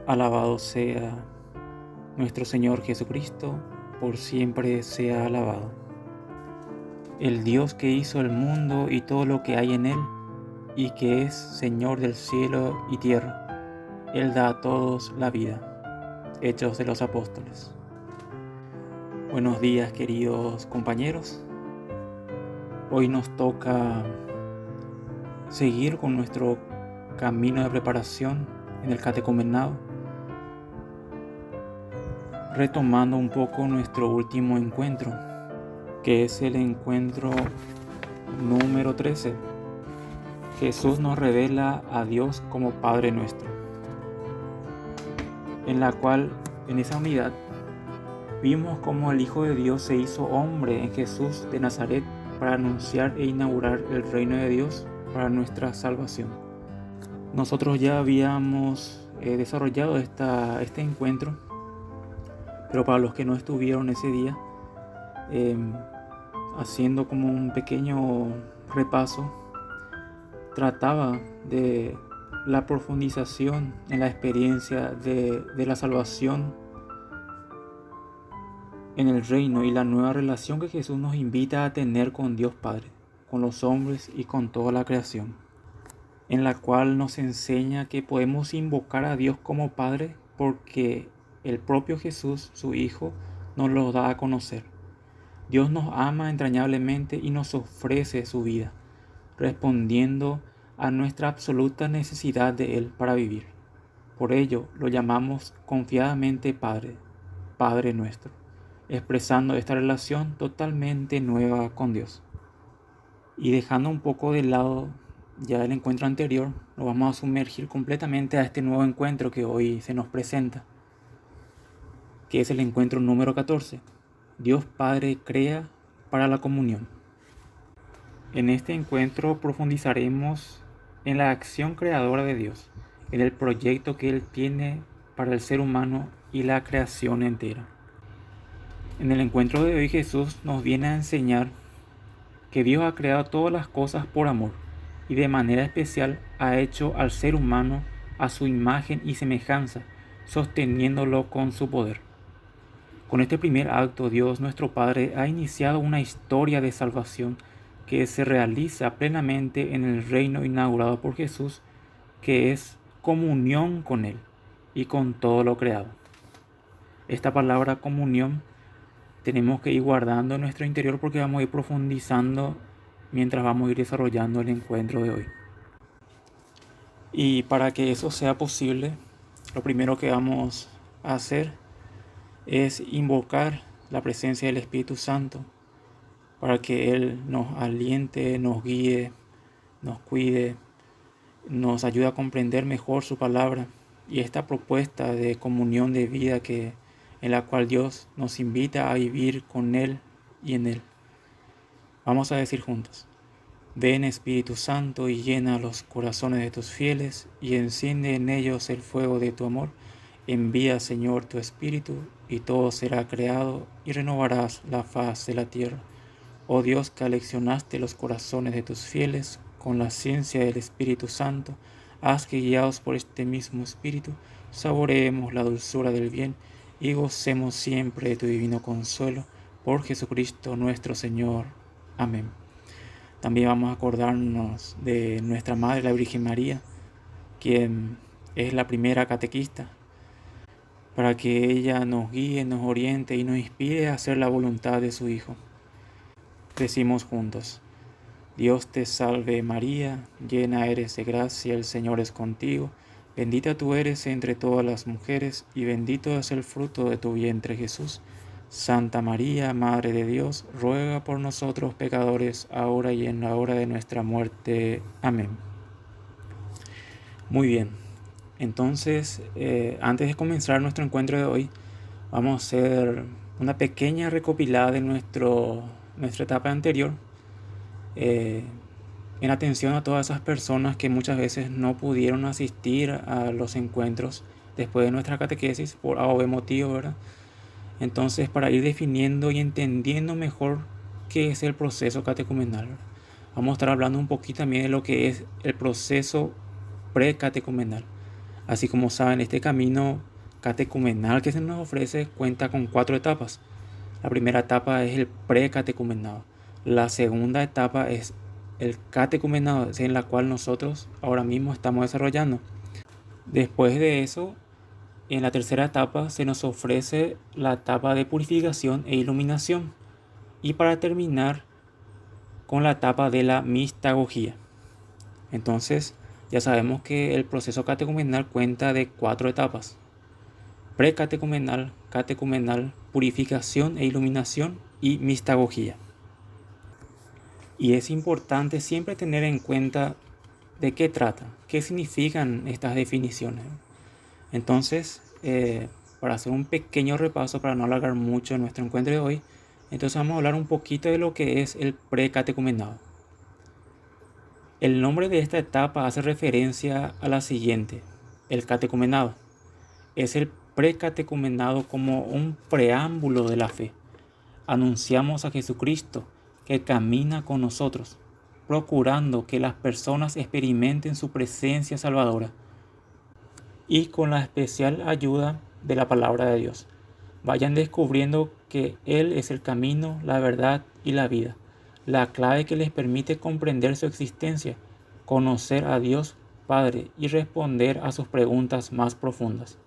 Alabado sea nuestro Señor Jesucristo, por siempre sea alabado. El Dios que hizo el mundo y todo lo que hay en él, y que es Señor del cielo y tierra, Él da a todos la vida. Hechos de los Apóstoles. Buenos días, queridos compañeros. Hoy nos toca seguir con nuestro camino de preparación en el catecumenado, retomando un poco nuestro último encuentro, que es el encuentro número 13. Jesús nos revela a Dios como Padre nuestro, en la cual, en esa unidad, vimos cómo el Hijo de Dios se hizo hombre en Jesús de Nazaret para anunciar e inaugurar el reino de Dios para nuestra salvación. Nosotros ya habíamos desarrollado este encuentro, pero para los que no estuvieron ese día, haciendo como un pequeño repaso, trataba de la profundización en la experiencia de la salvación en el reino y la nueva relación que Jesús nos invita a tener con Dios Padre, con los hombres y con toda la creación, en la cual nos enseña que podemos invocar a Dios como Padre porque el propio Jesús, su Hijo, nos lo da a conocer. Dios nos ama entrañablemente y nos ofrece su vida, respondiendo a nuestra absoluta necesidad de Él para vivir. Por ello lo llamamos confiadamente Padre, Padre nuestro, expresando esta relación totalmente nueva con Dios. Y dejando un poco de lado ya el encuentro anterior, nos vamos a sumergir completamente a este nuevo encuentro que hoy se nos presenta, que es el encuentro número 14. Dios Padre crea para la comunión. En este encuentro profundizaremos en la acción creadora de Dios, en el proyecto que Él tiene para el ser humano y la creación entera. En el encuentro de hoy Jesús nos viene a enseñar que Dios ha creado todas las cosas por amor y de manera especial ha hecho al ser humano a su imagen y semejanza, sosteniéndolo con su poder. Con este primer acto, Dios nuestro Padre ha iniciado una historia de salvación que se realiza plenamente en el reino inaugurado por Jesús, que es comunión con Él y con todo lo creado. Esta palabra comunión tenemos que ir guardando en nuestro interior porque vamos a ir profundizando mientras vamos a ir desarrollando el encuentro de hoy. Y para que eso sea posible, lo primero que vamos a hacer es invocar la presencia del Espíritu Santo para que Él nos aliente, nos guíe, nos cuide, nos ayude a comprender mejor su palabra y esta propuesta de comunión de vida en la cual Dios nos invita a vivir con Él y en Él. Vamos a decir juntos: ven Espíritu Santo y llena los corazones de tus fieles y enciende en ellos el fuego de tu amor. Envía, Señor, tu Espíritu y todo será creado y renovarás la faz de la tierra. Oh Dios, que aleccionaste los corazones de tus fieles con la ciencia del Espíritu Santo, haz que, guiados por este mismo Espíritu, saboreemos la dulzura del bien y gocemos siempre de tu divino consuelo. Por Jesucristo nuestro Señor. Amén. También vamos a acordarnos de nuestra Madre, la Virgen María, quien es la primera catequista, para que ella nos guíe, nos oriente y nos inspire a hacer la voluntad de su Hijo. Decimos juntos: Dios te salve María, llena eres de gracia, el Señor es contigo, bendita tú eres entre todas las mujeres y bendito es el fruto de tu vientre Jesús. Santa María, Madre de Dios, ruega por nosotros pecadores, ahora y en la hora de nuestra muerte. Amén. Muy bien, entonces antes de comenzar nuestro encuentro de hoy, vamos a hacer una pequeña recopilada de nuestra etapa anterior, en atención a todas esas personas que muchas veces no pudieron asistir a los encuentros después de nuestra catequesis por A o B motivo, ¿verdad? Entonces, para ir definiendo y entendiendo mejor qué es el proceso catecumenal, vamos a estar hablando un poquito también de lo que es el proceso precatecumenal. Así como saben, este camino catecumenal que se nos ofrece cuenta con 4 etapas. La primera etapa es el precatecumenado. La segunda etapa es el catecumenado, en la cual nosotros ahora mismo estamos desarrollando. Después de eso, en la tercera etapa se nos ofrece la etapa de purificación e iluminación. Y para terminar, con la etapa de la mistagogía. Entonces, ya sabemos que el proceso catecumenal cuenta de 4 etapas: precatecumenal, catecumenal, purificación e iluminación y mistagogía. Y es importante siempre tener en cuenta de qué trata, qué significan estas definiciones. Entonces, para hacer un pequeño repaso, para no alargar mucho nuestro encuentro de hoy, entonces vamos a hablar un poquito de lo que es el precatecumenado. El nombre de esta etapa hace referencia a la siguiente: el catecumenado. Es el precatecumenado como un preámbulo de la fe. Anunciamos a Jesucristo que camina con nosotros, procurando que las personas experimenten su presencia salvadora y con la especial ayuda de la palabra de Dios vayan descubriendo que Él es el camino, la verdad y la vida, la clave que les permite comprender su existencia, conocer a Dios Padre y responder a sus preguntas más profundas.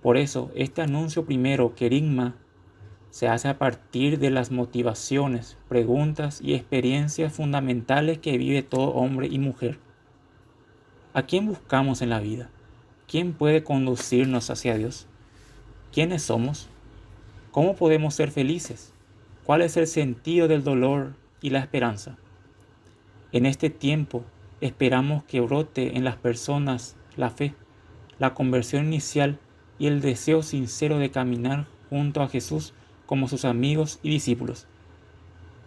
Por eso, este anuncio primero, querigma, se hace a partir de las motivaciones, preguntas y experiencias fundamentales que vive todo hombre y mujer. ¿A quién buscamos en la vida? ¿Quién puede conducirnos hacia Dios? ¿Quiénes somos? ¿Cómo podemos ser felices? ¿Cuál es el sentido del dolor y la esperanza? En este tiempo esperamos que brote en las personas la fe, la conversión inicial y el deseo sincero de caminar junto a Jesús como sus amigos y discípulos.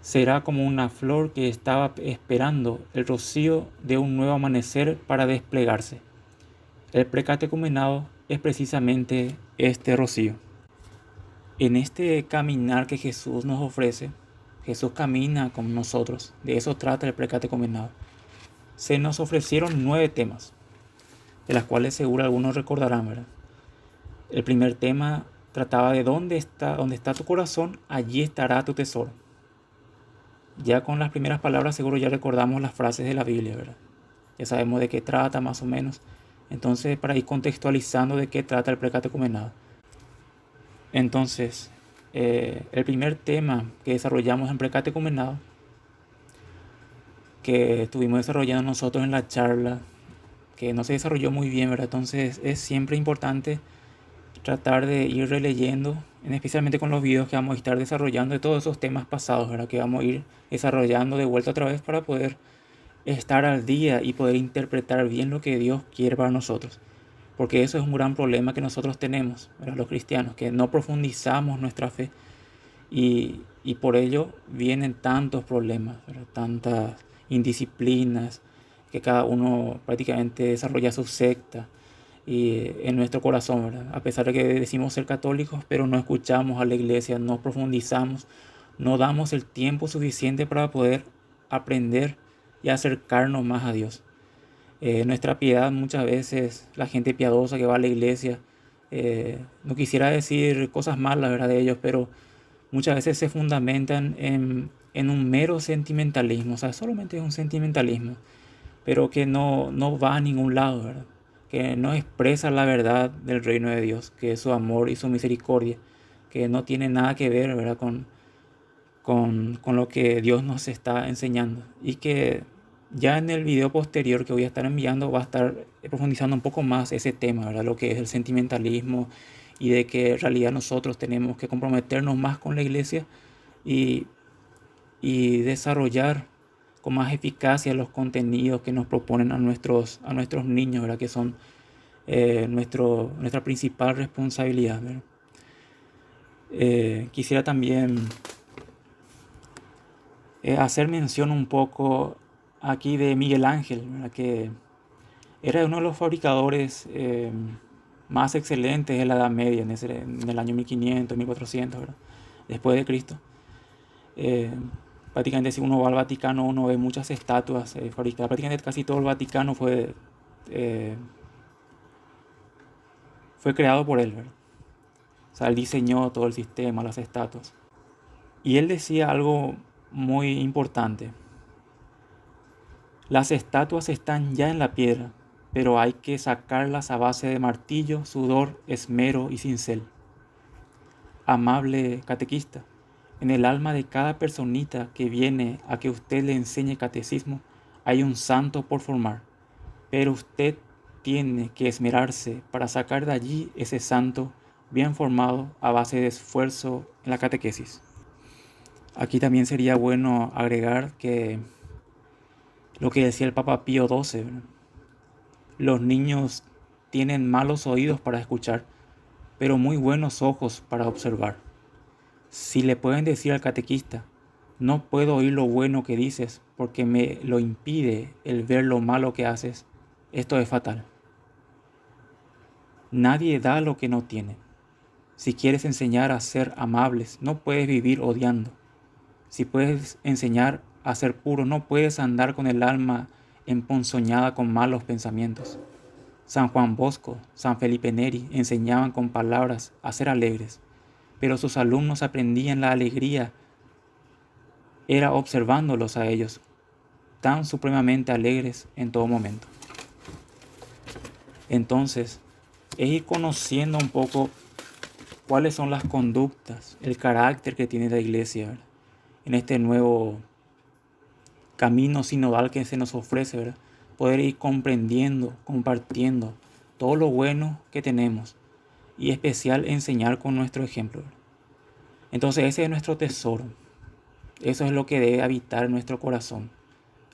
Será como una flor que estaba esperando el rocío de un nuevo amanecer para desplegarse. El precatecumenado es precisamente este rocío. En este caminar que Jesús nos ofrece, Jesús camina con nosotros, de eso trata el precatecumenado. Se nos ofrecieron 9 temas, de las cuales seguro algunos recordarán, ¿verdad? El primer tema trataba de dónde está tu corazón, allí estará tu tesoro. Ya con las primeras palabras seguro ya recordamos las frases de la Biblia, ¿verdad? Ya sabemos de qué trata más o menos. Entonces, para ir contextualizando de qué trata el precatecumenado. Entonces, el primer tema que desarrollamos en precatecumenado, que estuvimos desarrollando nosotros en la charla, que no se desarrolló muy bien, ¿verdad? Entonces es siempre importante tratar de ir releyendo, especialmente con los videos que vamos a estar desarrollando de todos esos temas pasados, ¿verdad? Que vamos a ir desarrollando de vuelta otra vez para poder estar al día y poder interpretar bien lo que Dios quiere para nosotros. Porque eso es un gran problema que nosotros tenemos, ¿verdad? Los cristianos, que no profundizamos nuestra fe y por ello vienen tantos problemas, ¿verdad? Tantas indisciplinas, que cada uno prácticamente desarrolla su secta y en nuestro corazón, ¿verdad? A pesar de que decimos ser católicos, pero no escuchamos a la iglesia, no profundizamos, no damos el tiempo suficiente para poder aprender y acercarnos más a Dios. Nuestra piedad muchas veces, la gente piadosa que va a la iglesia, no quisiera decir cosas malas, ¿verdad?, de ellos, pero muchas veces se fundamentan en un mero sentimentalismo, o sea, solamente es un sentimentalismo, pero que no va a ningún lado, ¿verdad? Que no expresa la verdad del reino de Dios, que es su amor y su misericordia, que no tiene nada que ver, ¿verdad?, con lo que Dios nos está enseñando. Y que ya en el video posterior que voy a estar enviando va a estar profundizando un poco más ese tema, ¿verdad? Lo que es el sentimentalismo y de que en realidad nosotros tenemos que comprometernos más con la iglesia y, y desarrollar con más eficacia los contenidos que nos proponen a nuestros niños, ¿verdad? Que son nuestra principal responsabilidad, ¿verdad? Quisiera también hacer mención un poco aquí de Miguel Ángel, ¿verdad? Que era uno de los fabricadores más excelentes de la Edad Media, en el año 1500, 1400, ¿verdad?, después de Cristo. Eh, Prácticamente si uno va al Vaticano uno ve muchas estatuas fabricadas. Prácticamente casi todo el Vaticano fue fue creado por él, ¿verdad? O sea, él diseñó todo el sistema, las estatuas. Y él decía algo muy importante. Las estatuas están ya en la piedra, pero hay que sacarlas a base de martillo, sudor, esmero y cincel. Amable catequista, en el alma de cada personita que viene a que usted le enseñe catecismo hay un santo por formar, pero usted tiene que esmerarse para sacar de allí ese santo bien formado a base de esfuerzo en la catequesis. Aquí también sería bueno agregar que lo que decía el Papa Pío XII, ¿verdad? Los niños tienen malos oídos para escuchar, pero muy buenos ojos para observar. Si le pueden decir al catequista, no puedo oír lo bueno que dices porque me lo impide el ver lo malo que haces, esto es fatal. Nadie da lo que no tiene. Si quieres enseñar a ser amables, no puedes vivir odiando. Si puedes enseñar a ser puro, no puedes andar con el alma emponzoñada con malos pensamientos. San Juan Bosco, San Felipe Neri enseñaban con palabras a ser alegres, pero sus alumnos aprendían la alegría, era observándolos a ellos, tan supremamente alegres en todo momento. Entonces, es ir conociendo un poco cuáles son las conductas, el carácter que tiene la iglesia, ¿verdad? En este nuevo camino sinodal que se nos ofrece, ¿verdad? Poder ir comprendiendo, compartiendo todo lo bueno que tenemos y especial enseñar con nuestro ejemplo, ¿verdad? Entonces ese es nuestro tesoro, eso es lo que debe habitar en nuestro corazón,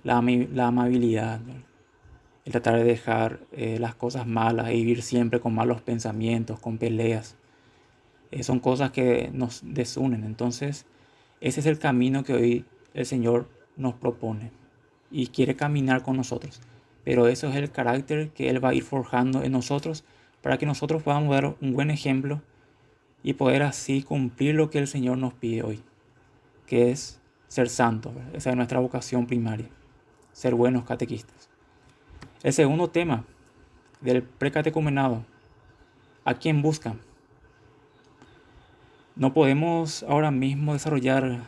la amabilidad, ¿verdad? El tratar de dejar las cosas malas e vivir siempre con malos pensamientos, con peleas. Son cosas que nos desunen. Entonces, ese es el camino que hoy el Señor nos propone y quiere caminar con nosotros. Pero eso es el carácter que Él va a ir forjando en nosotros para que nosotros podamos dar un buen ejemplo y poder así cumplir lo que el Señor nos pide hoy, que es ser santos, ¿verdad? Esa es nuestra vocación primaria, ser buenos catequistas. El segundo tema del precatecumenado, ¿a quién buscan? No podemos ahora mismo desarrollar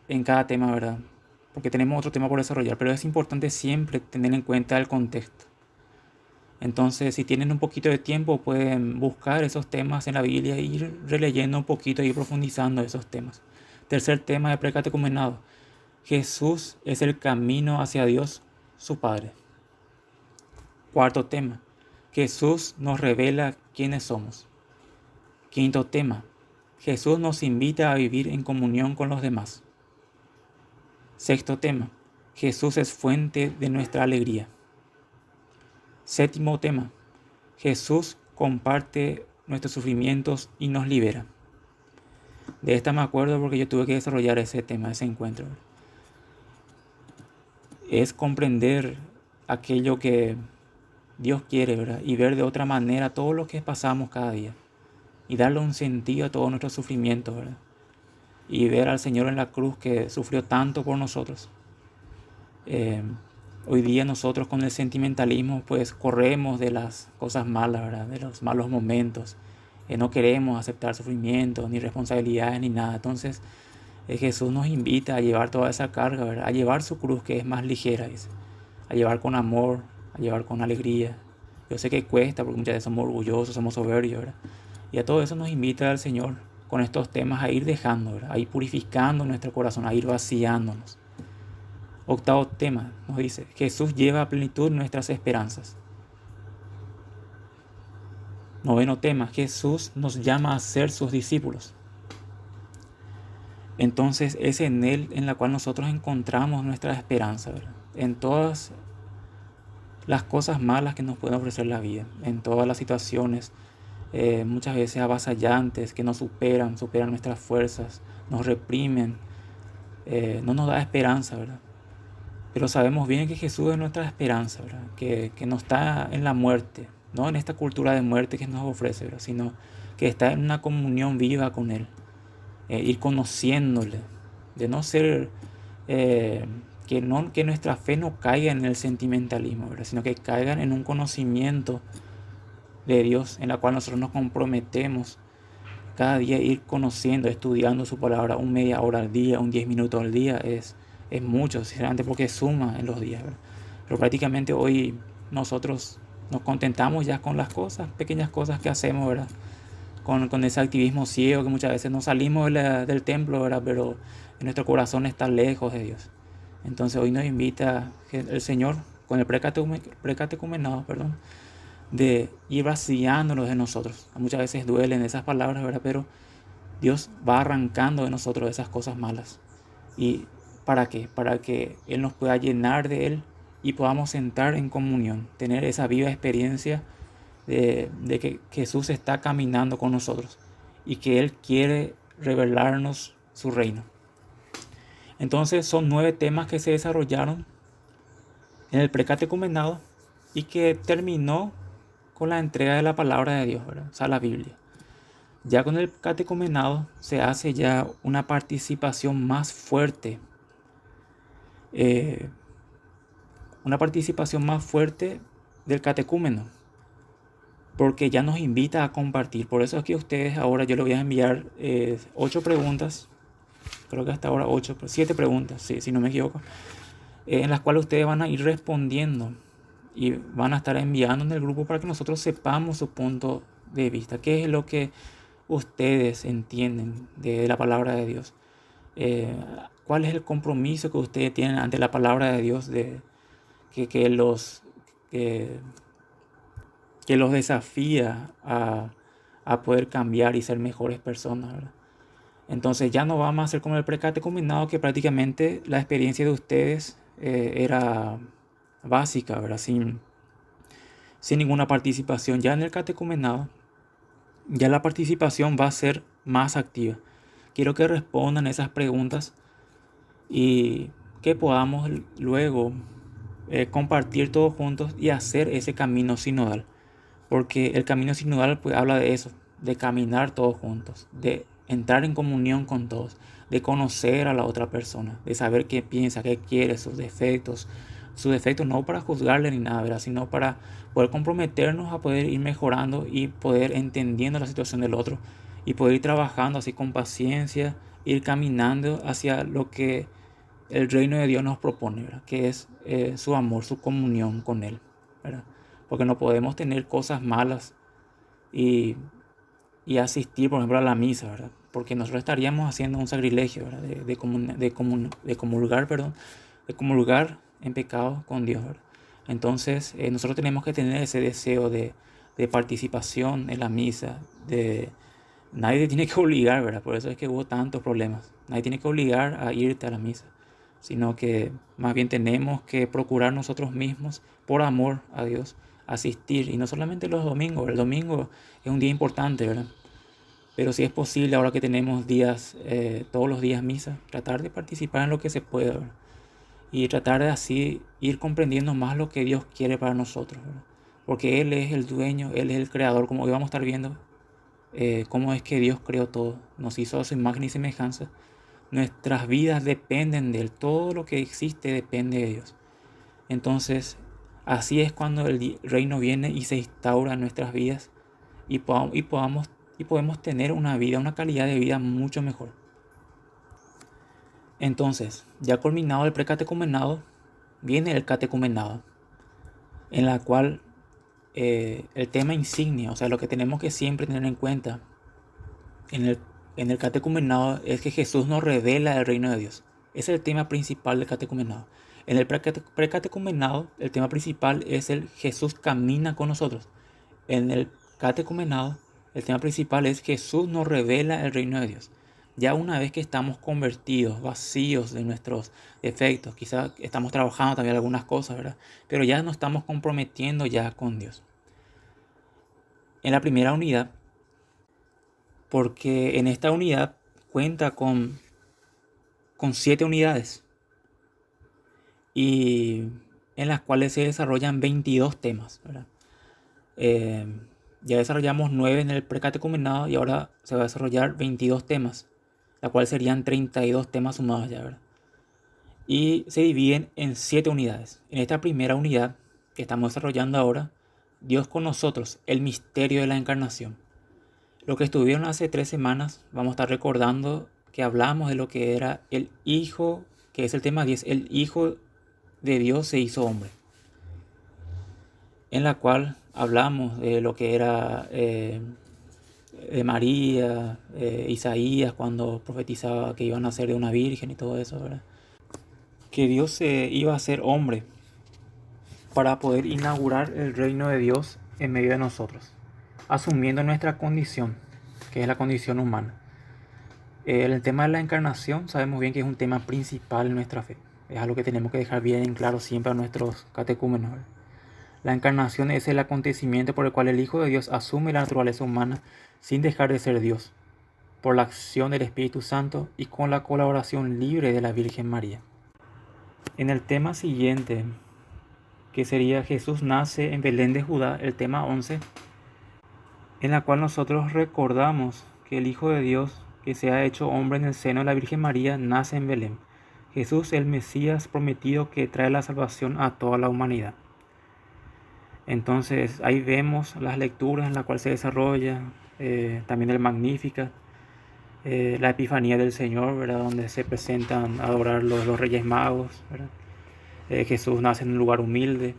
en cada tema, ¿verdad? Porque tenemos otro tema por desarrollar, pero es importante siempre tener en cuenta el contexto. Entonces, si tienen un poquito de tiempo, pueden buscar esos temas en la Biblia e ir releyendo un poquito y profundizando esos temas. Tercer tema de precatecumenado. Jesús es el camino hacia Dios, su Padre. Cuarto tema. Jesús nos revela quiénes somos. Quinto tema. Jesús nos invita a vivir en comunión con los demás. Sexto tema. Jesús es fuente de nuestra alegría. Séptimo tema. Jesús comparte nuestros sufrimientos y nos libera. De esta me acuerdo porque yo tuve que desarrollar ese tema, ese encuentro. Es comprender aquello que Dios quiere, ¿verdad? Y ver de otra manera todo lo que pasamos cada día. Y darle un sentido a todos nuestros sufrimientos, ¿verdad? Y ver al Señor en la cruz que sufrió tanto por nosotros. Hoy día nosotros con el sentimentalismo pues corremos de las cosas malas, ¿verdad? De los malos momentos. No queremos aceptar sufrimientos, ni responsabilidades, ni nada. Entonces Jesús nos invita a llevar toda esa carga, ¿verdad? A llevar su cruz que es más ligera, dice. A llevar con amor, a llevar con alegría. Yo sé que cuesta porque muchas veces somos orgullosos, somos soberbios, ¿verdad? Y a todo eso nos invita el Señor con estos temas a ir dejando, ¿verdad? A ir purificando nuestro corazón, a ir vaciándonos. Octavo tema nos dice, Jesús lleva a plenitud nuestras esperanzas. Noveno tema, Jesús nos llama a ser sus discípulos. Entonces es en Él en la cual nosotros encontramos nuestra esperanza, ¿verdad? En todas las cosas malas que nos puede ofrecer la vida, en todas las situaciones muchas veces avasallantes que nos superan nuestras fuerzas, nos reprimen, no nos da esperanza, ¿verdad? Pero sabemos bien que Jesús es nuestra esperanza, ¿verdad? Que no está en la muerte, no en esta cultura de muerte que nos ofrece, ¿verdad? Sino que está en una comunión viva con Él, ir conociéndole, de no ser, que nuestra fe no caiga en el sentimentalismo, ¿verdad? Sino que caigan en un conocimiento de Dios, en la cual nosotros nos comprometemos cada día a ir conociendo, estudiando su palabra, un media hora al día, un 10 minutos al día, es mucho, sinceramente, porque suma en los días, ¿verdad? Pero prácticamente hoy nosotros nos contentamos ya con las cosas, pequeñas cosas que hacemos, ¿verdad? Con ese activismo ciego que muchas veces no salimos del templo, ¿verdad? Pero en nuestro corazón está lejos de Dios. Entonces hoy nos invita el Señor con el precatecumenado, perdón, de ir vaciándonos de nosotros. Muchas veces duelen esas palabras, ¿verdad? Pero Dios va arrancando de nosotros esas cosas malas. ¿Y para qué? Para que Él nos pueda llenar de Él y podamos entrar en comunión, tener esa viva experiencia de que Jesús está caminando con nosotros y que Él quiere revelarnos su reino. Entonces son 9 temas que se desarrollaron en el precatecumenado y que terminó con la entrega de la palabra de Dios, ¿verdad? O sea, la Biblia. Ya con el catecumenado se hace ya una participación más fuerte, eh, una participación más fuerte del catecúmeno, porque ya nos invita a compartir. Por eso es que ustedes ahora yo les voy a enviar 8 preguntas, creo que hasta ahora 8, 7 preguntas, sí, si no me equivoco, en las cuales ustedes van a ir respondiendo y van a estar enviando en el grupo para que nosotros sepamos su punto de vista, qué es lo que ustedes entienden de la palabra de Dios, eh, cuál es el compromiso que ustedes tienen ante la palabra de Dios, de que los que, que los desafía a poder cambiar y ser mejores personas, ¿verdad? Entonces ya no vamos a ser como el precatecumenado, que prácticamente la experiencia de ustedes era básica, ¿verdad? Sin ninguna participación. Ya en el catecumenado, ya la participación va a ser más activa. Quiero que respondan esas preguntas y que podamos luego compartir todos juntos y hacer ese camino sinodal. Porque el camino sinodal pues habla de eso, de caminar todos juntos, de entrar en comunión con todos, de conocer a la otra persona, de saber qué piensa, qué quiere, sus defectos no para juzgarle ni nada, ¿verdad? Sino para poder comprometernos a poder ir mejorando y poder entendiendo la situación del otro y poder ir trabajando así con paciencia, ir caminando hacia lo que el reino de Dios nos propone, ¿verdad? Que es su amor, su comunión con Él, ¿verdad? Porque no podemos tener cosas malas y, y asistir, por ejemplo, a la misa, ¿verdad? Porque nosotros estaríamos haciendo un sacrilegio, ¿verdad? De comulgar, perdón, de comulgar en pecado con Dios, ¿verdad? Entonces, nosotros tenemos que tener ese deseo de participación en la misa, nadie te tiene que obligar, ¿verdad? Por eso es que hubo tantos problemas. Nadie tiene que obligar a irte a la misa, sino que más bien tenemos que procurar nosotros mismos, por amor a Dios, asistir. Y no solamente los domingos, el domingo es un día importante, ¿verdad? Pero si es posible, ahora que tenemos días, todos los días misa, tratar de participar en lo que se pueda, ¿verdad? Y tratar de así ir comprendiendo más lo que Dios quiere para nosotros, ¿verdad? Porque Él es el dueño, Él es el creador, como hoy vamos a estar viendo, cómo es que Dios creó todo, nos hizo a su imagen y semejanza. Nuestras vidas dependen de Él, todo lo que existe depende de Dios. Entonces, así es cuando el reino viene y se instaura en nuestras vidas y podemos tener una vida, una calidad de vida mucho mejor. Entonces, ya culminado el precatecumenado, viene el catecumenado, en la cual el tema insignia, o sea, lo que tenemos que siempre tener en cuenta en el catecumenado es que Jesús nos revela el reino de Dios. Ese es el tema principal del catecumenado. En el precatecumenado, el tema principal es el Jesús camina con nosotros. En el catecumenado, el tema principal es Jesús nos revela el reino de Dios. Ya una vez que estamos convertidos, vacíos de nuestros defectos, quizás estamos trabajando también algunas cosas, ¿verdad? Pero ya nos estamos comprometiendo ya con Dios. En la primera unidad, porque en esta unidad cuenta con 7 unidades y en las cuales se desarrollan 22 temas, ¿verdad? Eh, ya desarrollamos 9 en el precatecumenado y ahora se va a desarrollar 22 temas, la cual serían 32 temas sumados ya, ¿verdad? Y se dividen en 7 unidades. En esta primera unidad que estamos desarrollando ahora, Dios con nosotros, el misterio de la encarnación. Lo que estuvieron hace 3 semanas, vamos a estar recordando que hablamos de lo que era el Hijo, que es el tema 10, el Hijo de Dios se hizo hombre, en la cual hablamos de lo que era de María, Isaías cuando profetizaba que iba a nacer de una virgen y todo eso, ¿verdad? Que Dios se iba a hacer hombre para poder inaugurar el reino de Dios en medio de nosotros, asumiendo nuestra condición, que es la condición humana. El tema de la encarnación sabemos bien que es un tema principal en nuestra fe. Es algo que tenemos que dejar bien en claro siempre a nuestros catecúmenos. La encarnación es el acontecimiento por el cual el Hijo de Dios asume la naturaleza humana sin dejar de ser Dios, por la acción del Espíritu Santo y con la colaboración libre de la Virgen María. En el tema siguiente, que sería Jesús nace en Belén de Judá, el tema 11, en la cual nosotros recordamos que el Hijo de Dios, que se ha hecho hombre en el seno de la Virgen María, nace en Belén. Jesús, el Mesías prometido que trae la salvación a toda la humanidad. Entonces ahí vemos las lecturas en las cuales se desarrolla, también el Magníficat, la Epifanía del Señor, ¿verdad? Donde se presentan a adorar los Reyes Magos, ¿verdad? Jesús nace en un lugar humilde,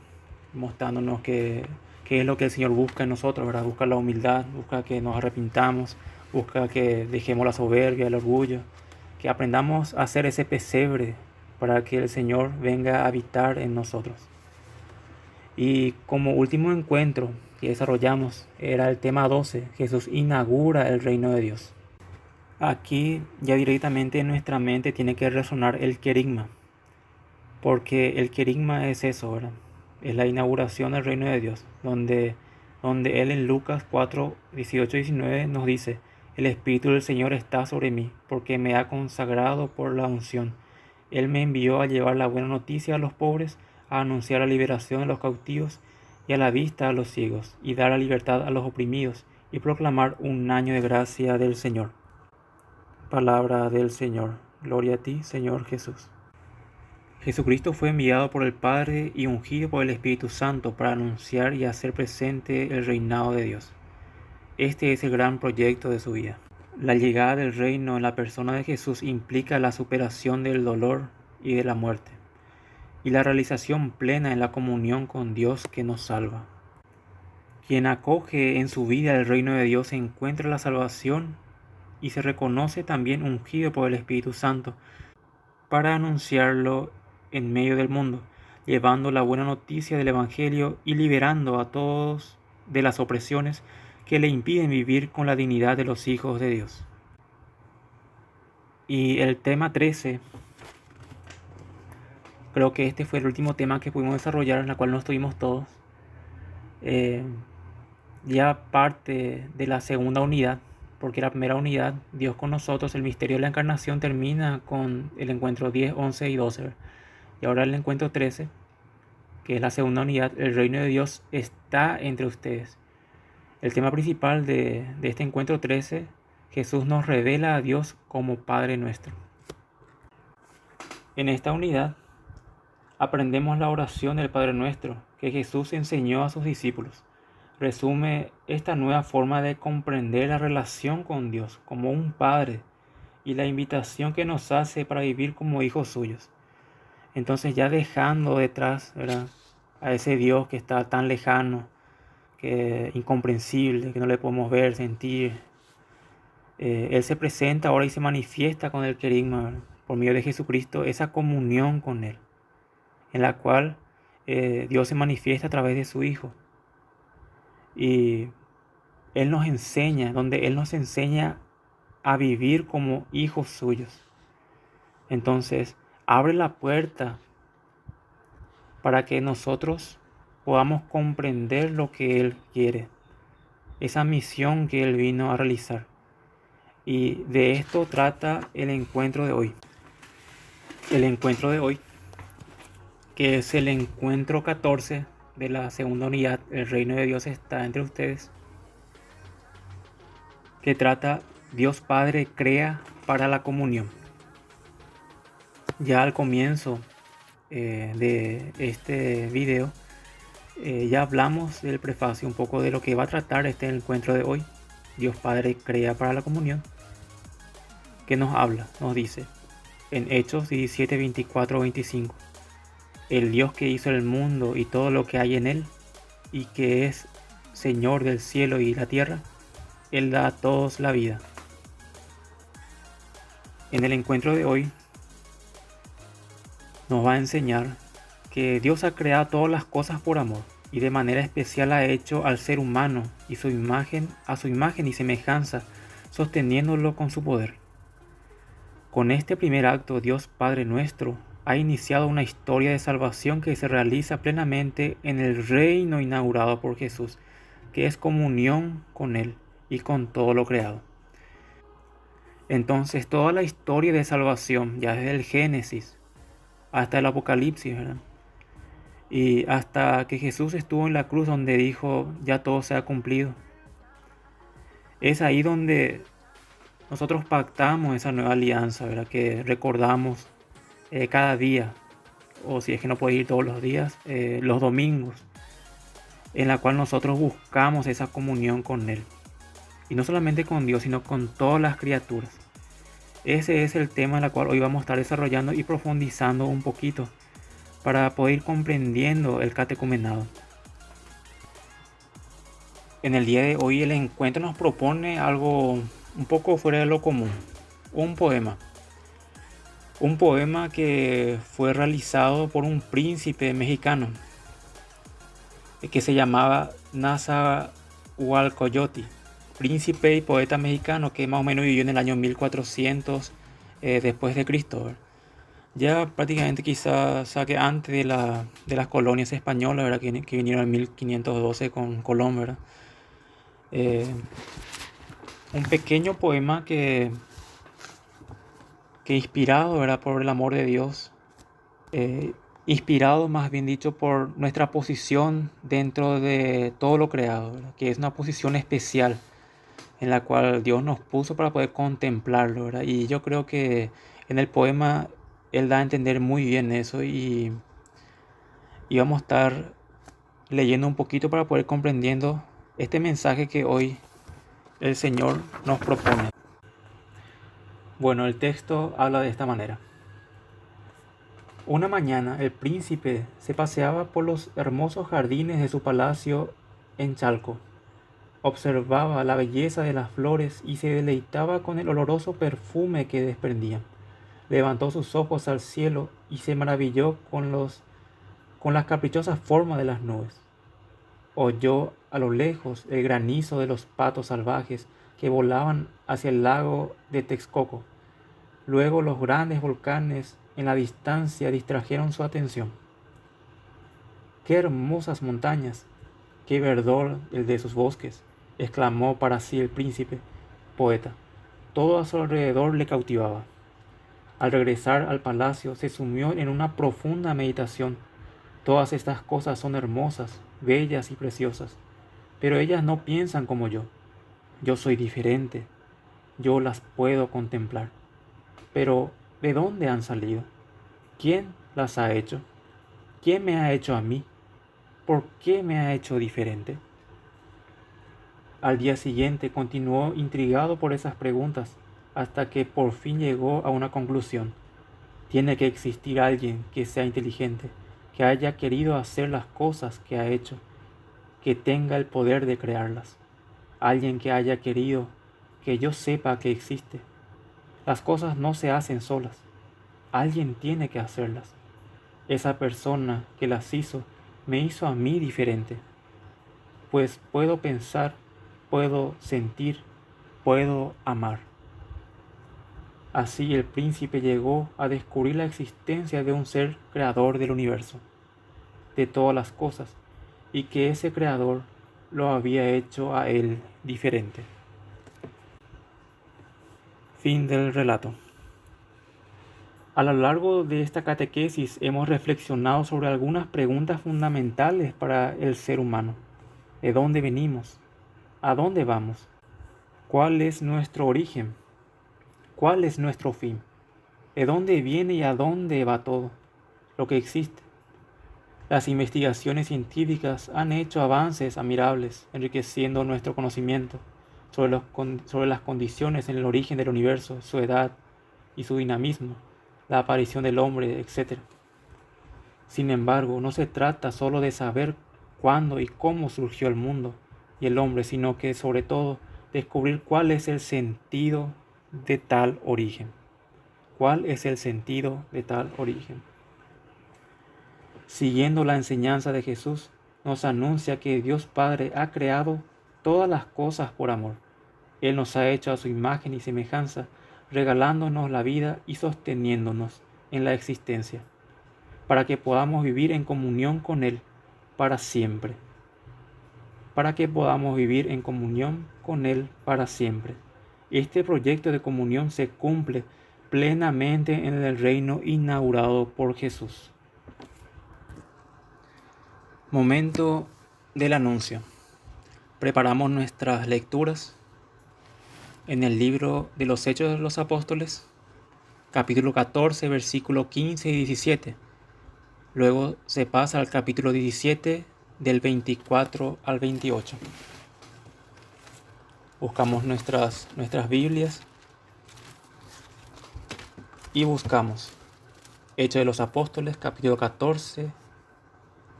mostrándonos que es lo que el Señor busca en nosotros, ¿verdad? Busca la humildad, busca que nos arrepintamos, busca que dejemos la soberbia, el orgullo, que aprendamos a hacer ese pesebre para que el Señor venga a habitar en nosotros. Y como último encuentro que desarrollamos era el tema 12, Jesús inaugura el reino de Dios. Aquí ya directamente en nuestra mente tiene que resonar el querigma, porque el querigma es eso, ¿verdad? Es la inauguración del reino de Dios, donde Él en Lucas 4, 18 y 19 nos dice: el Espíritu del Señor está sobre mí, porque me ha consagrado por la unción. Él me envió a llevar la buena noticia a los pobres, a anunciar la liberación de los cautivos y a la vista a los ciegos, y dar la libertad a los oprimidos, y proclamar un año de gracia del Señor. Palabra del Señor. Gloria a ti, Señor Jesús. Jesucristo fue enviado por el Padre y ungido por el Espíritu Santo para anunciar y hacer presente el reinado de Dios. Este es el gran proyecto de su vida. La llegada del reino en la persona de Jesús implica la superación del dolor y de la muerte, y la realización plena en la comunión con Dios que nos salva. Quien acoge en su vida el reino de Dios encuentra la salvación y se reconoce también ungido por el Espíritu Santo para anunciarlo en medio del mundo, llevando la buena noticia del Evangelio y liberando a todos de las opresiones que le impiden vivir con la dignidad de los hijos de Dios. Y el tema 13, creo que este fue el último tema que pudimos desarrollar, en la cual no estuvimos todos. Ya parte de la segunda unidad, porque la primera unidad, Dios con nosotros, el misterio de la encarnación, termina con el encuentro 10, 11 y 12. Y ahora el encuentro 13, que es la segunda unidad, el reino de Dios está entre ustedes. El tema principal de este encuentro 13, Jesús nos revela a Dios como Padre nuestro. En esta unidad aprendemos la oración del Padre Nuestro que Jesús enseñó a sus discípulos. Resume esta nueva forma de comprender la relación con Dios como un Padre y la invitación que nos hace para vivir como hijos suyos. Entonces, ya dejando detrás, ¿verdad?, a ese Dios que está tan lejano, que incomprensible, que no le podemos ver, sentir, Él se presenta ahora y se manifiesta con el querigma, ¿verdad?, por medio de Jesucristo, esa comunión con Él, en la cual Dios se manifiesta a través de su Hijo. Y Él nos enseña, donde Él nos enseña a vivir como hijos suyos. Entonces, abre la puerta para que nosotros podamos comprender lo que Él quiere, esa misión que Él vino a realizar. Y de esto trata el encuentro de hoy. El encuentro de hoy, que es el encuentro 14 de la segunda unidad, el reino de Dios está entre ustedes, que trata Dios Padre crea para la comunión. Ya al comienzo de este video Ya hablamos del prefacio, un poco de lo que va a tratar este encuentro de hoy. Dios Padre crea para la comunión, que nos habla, nos dice en Hechos 17, 24, 25. El Dios que hizo el mundo y todo lo que hay en él, y que es Señor del cielo y la tierra, Él da a todos la vida. En el encuentro de hoy nos va a enseñar que Dios ha creado todas las cosas por amor y de manera especial ha hecho al ser humano y a su imagen y semejanza, sosteniéndolo con su poder. Con este primer acto, Dios Padre nuestro ha iniciado una historia de salvación que se realiza plenamente en el reino inaugurado por Jesús, que es comunión con Él y con todo lo creado. Entonces, toda la historia de salvación, ya desde el Génesis hasta el Apocalipsis, ¿verdad? Y hasta que Jesús estuvo en la cruz donde dijo, ya todo se ha cumplido. Es ahí donde nosotros pactamos esa nueva alianza, ¿verdad? Que recordamos cada día, o si es que no puede ir todos los días, los domingos, en la cual nosotros buscamos esa comunión con Él. Y no solamente con Dios, sino con todas las criaturas. Ese es el tema en el cual hoy vamos a estar desarrollando y profundizando un poquito para poder ir comprendiendo el catecumenado. En el día de hoy el encuentro nos propone algo un poco fuera de lo común, un poema. Un poema que fue realizado por un príncipe mexicano que se llamaba Nazahualcoyotl, príncipe y poeta mexicano que más o menos vivió en el año 1400 después de Cristo. Ya prácticamente quizás saque antes de las colonias españolas, ¿verdad? Que vinieron en 1512 con Colón, ¿verdad? Un pequeño poema que inspirado, ¿verdad? Por el amor de Dios, inspirado más bien dicho por nuestra posición dentro de todo lo creado, ¿verdad? Que es una posición especial en la cual Dios nos puso para poder contemplarlo, ¿verdad? Y yo creo que en el poema Él da a entender muy bien eso y vamos a estar leyendo un poquito para poder comprendiendo este mensaje que hoy el Señor nos propone. Bueno, el texto habla de esta manera. Una mañana el príncipe se paseaba por los hermosos jardines de su palacio en Chalco. Observaba la belleza de las flores y se deleitaba con el oloroso perfume que desprendían. Levantó sus ojos al cielo y se maravilló con las caprichosas formas de las nubes. Oyó a lo lejos el granizo de los patos salvajes que volaban hacia el lago de Texcoco. Luego los grandes volcanes en la distancia distrajeron su atención. ¡Qué hermosas montañas! ¡Qué verdor el de sus bosques!, exclamó para sí el príncipe poeta. Todo a su alrededor le cautivaba. Al regresar al palacio se sumió en una profunda meditación. Todas estas cosas son hermosas, bellas y preciosas, pero ellas no piensan como yo. Yo soy diferente. Yo las puedo contemplar. Pero, ¿de dónde han salido? ¿Quién las ha hecho? ¿Quién me ha hecho a mí? ¿Por qué me ha hecho diferente? Al día siguiente continuó intrigado por esas preguntas, hasta que por fin llegó a una conclusión. Tiene que existir alguien que sea inteligente, que haya querido hacer las cosas que ha hecho, que tenga el poder de crearlas. Alguien que haya querido que yo sepa que existe. Las cosas no se hacen solas. Alguien tiene que hacerlas. Esa persona que las hizo me hizo a mí diferente. Pues puedo pensar, puedo sentir, puedo amar. Así el príncipe llegó a descubrir la existencia de un ser creador del universo, de todas las cosas, y que ese creador lo había hecho a él diferente. Fin del relato. A lo largo de esta catequesis hemos reflexionado sobre algunas preguntas fundamentales para el ser humano. ¿De dónde venimos? ¿A dónde vamos? ¿Cuál es nuestro origen? ¿Cuál es nuestro fin? ¿De dónde viene y a dónde va todo lo que existe? Las investigaciones científicas han hecho avances admirables, enriqueciendo nuestro conocimiento sobre las condiciones en el origen del universo, su edad y su dinamismo, la aparición del hombre, etc. Sin embargo, no se trata solo de saber cuándo y cómo surgió el mundo y el hombre, sino que sobre todo descubrir cuál es el sentido de tal origen. ¿Cuál es el sentido de tal origen? Siguiendo la enseñanza de Jesús, nos anuncia que Dios Padre ha creado todas las cosas por amor. Él nos ha hecho a su imagen y semejanza, regalándonos la vida y sosteniéndonos en la existencia, para que podamos vivir en comunión con Él para siempre. Para que podamos vivir en comunión con Él para siempre. Este proyecto de comunión se cumple plenamente en el reino inaugurado por Jesús. Momento del anuncio. Preparamos nuestras lecturas en el libro de los Hechos de los Apóstoles, capítulo 14, versículo 15 y 17. Luego se pasa al capítulo 17, del 24 al 28. Buscamos nuestras Biblias y buscamos Hechos de los Apóstoles, capítulo 14,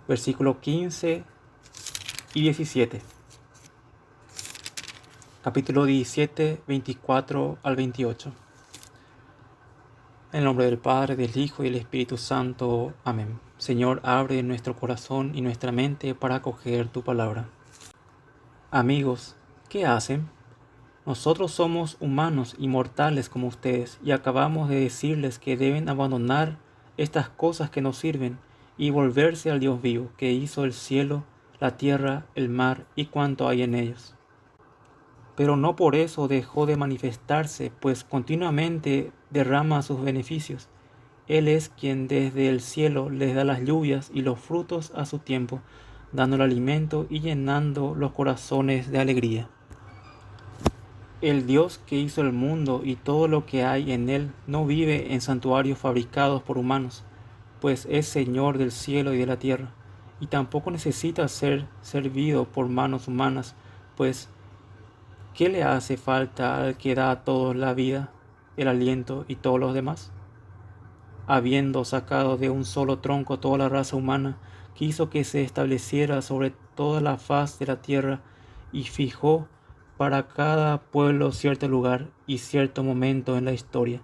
versículo 15 y 17. Capítulo 17, 24 al 28. En el nombre del Padre, del Hijo y del Espíritu Santo. Amén. Señor, abre nuestro corazón y nuestra mente para acoger tu palabra. Amigos, ¿qué hacen? Nosotros somos humanos y mortales como ustedes, y acabamos de decirles que deben abandonar estas cosas que no sirven y volverse al Dios vivo, que hizo el cielo, la tierra, el mar y cuanto hay en ellos. Pero no por eso dejó de manifestarse, pues continuamente derrama sus beneficios. Él es quien desde el cielo les da las lluvias y los frutos a su tiempo, dando el alimento y llenando los corazones de alegría. El Dios que hizo el mundo y todo lo que hay en él no vive en santuarios fabricados por humanos, pues es Señor del cielo y de la tierra, y tampoco necesita ser servido por manos humanas, pues ¿qué le hace falta al que da a todos la vida, el aliento y todos los demás? Habiendo sacado de un solo tronco toda la raza humana, quiso que se estableciera sobre toda la faz de la tierra y fijó para cada pueblo cierto lugar y cierto momento en la historia.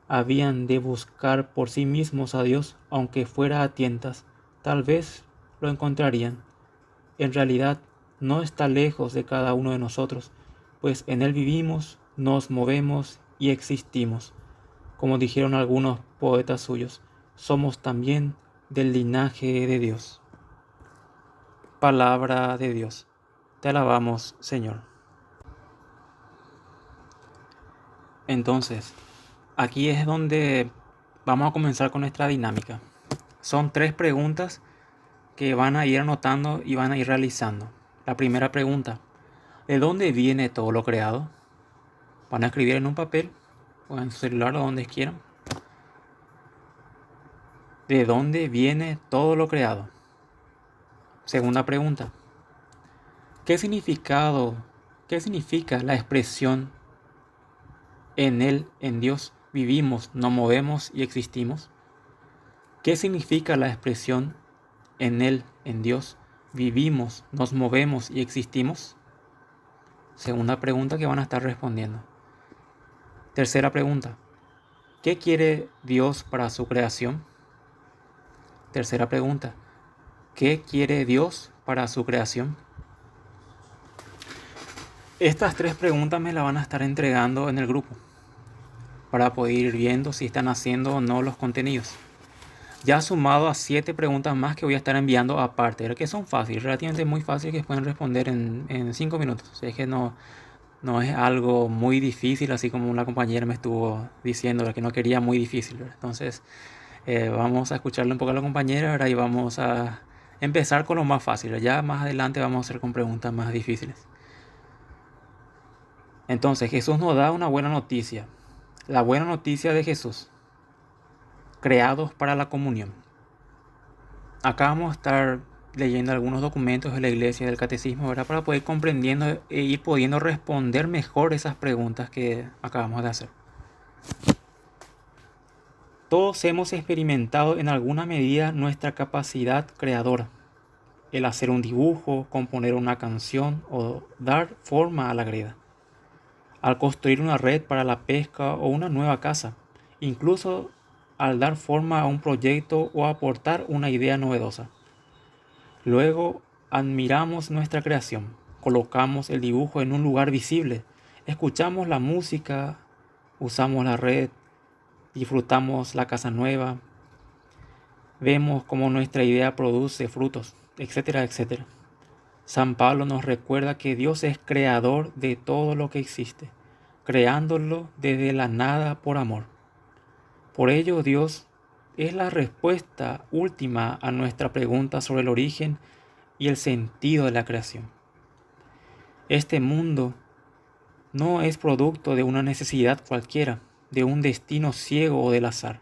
Habían de buscar por sí mismos a Dios, aunque fuera a tientas, tal vez lo encontrarían. En realidad, no está lejos de cada uno de nosotros, pues en Él vivimos, nos movemos y existimos. Como dijeron algunos poetas suyos, somos también del linaje de Dios. Palabra de Dios. Te alabamos, Señor. Entonces, aquí es donde vamos a comenzar con nuestra dinámica. Son 3 preguntas que van a ir anotando y van a ir realizando. La primera pregunta: ¿de dónde viene todo lo creado? Van a escribir en un papel o en su celular o donde quieran. ¿De dónde viene todo lo creado? Segunda pregunta: ¿qué significa la expresión en Él, en Dios, vivimos, nos movemos y existimos? ¿Qué significa la expresión en Él, en Dios, vivimos, nos movemos y existimos? Segunda pregunta que van a estar respondiendo. Tercera pregunta: ¿qué quiere Dios para su creación? Tercera pregunta: ¿qué quiere Dios para su creación? Estas 3 preguntas me las van a estar entregando en el grupo para poder ir viendo si están haciendo o no los contenidos. Ya sumado a 7 preguntas más que voy a estar enviando aparte, que son fáciles, relativamente muy fáciles, que pueden responder en 5 minutos. O sea, es que no es algo muy difícil, así como una compañera me estuvo diciendo que no quería muy difícil, ¿verdad? Entonces vamos a escucharle un poco a la compañera, ¿verdad? Y vamos a empezar con lo más fácil. Ya más adelante vamos a hacer con preguntas más difíciles. Entonces Jesús nos da una buena noticia. La buena noticia de Jesús: creados para la comunión. Acá vamos a estar leyendo algunos documentos de la iglesia, del catecismo, ¿verdad? Para poder comprendiendo e ir pudiendo responder mejor esas preguntas que acabamos de hacer. Todos hemos experimentado en alguna medida nuestra capacidad creadora. El hacer un dibujo, componer una canción o dar forma a la greda. Al construir una red para la pesca o una nueva casa. Incluso al dar forma a un proyecto o aportar una idea novedosa. Luego admiramos nuestra creación, colocamos el dibujo en un lugar visible, escuchamos la música, usamos la red, disfrutamos la casa nueva, vemos cómo nuestra idea produce frutos, etcétera, etcétera. San Pablo nos recuerda que Dios es creador de todo lo que existe, creándolo desde la nada por amor. Por ello, Dios es la respuesta última a nuestra pregunta sobre el origen y el sentido de la creación. Este mundo no es producto de una necesidad cualquiera, de un destino ciego o del azar.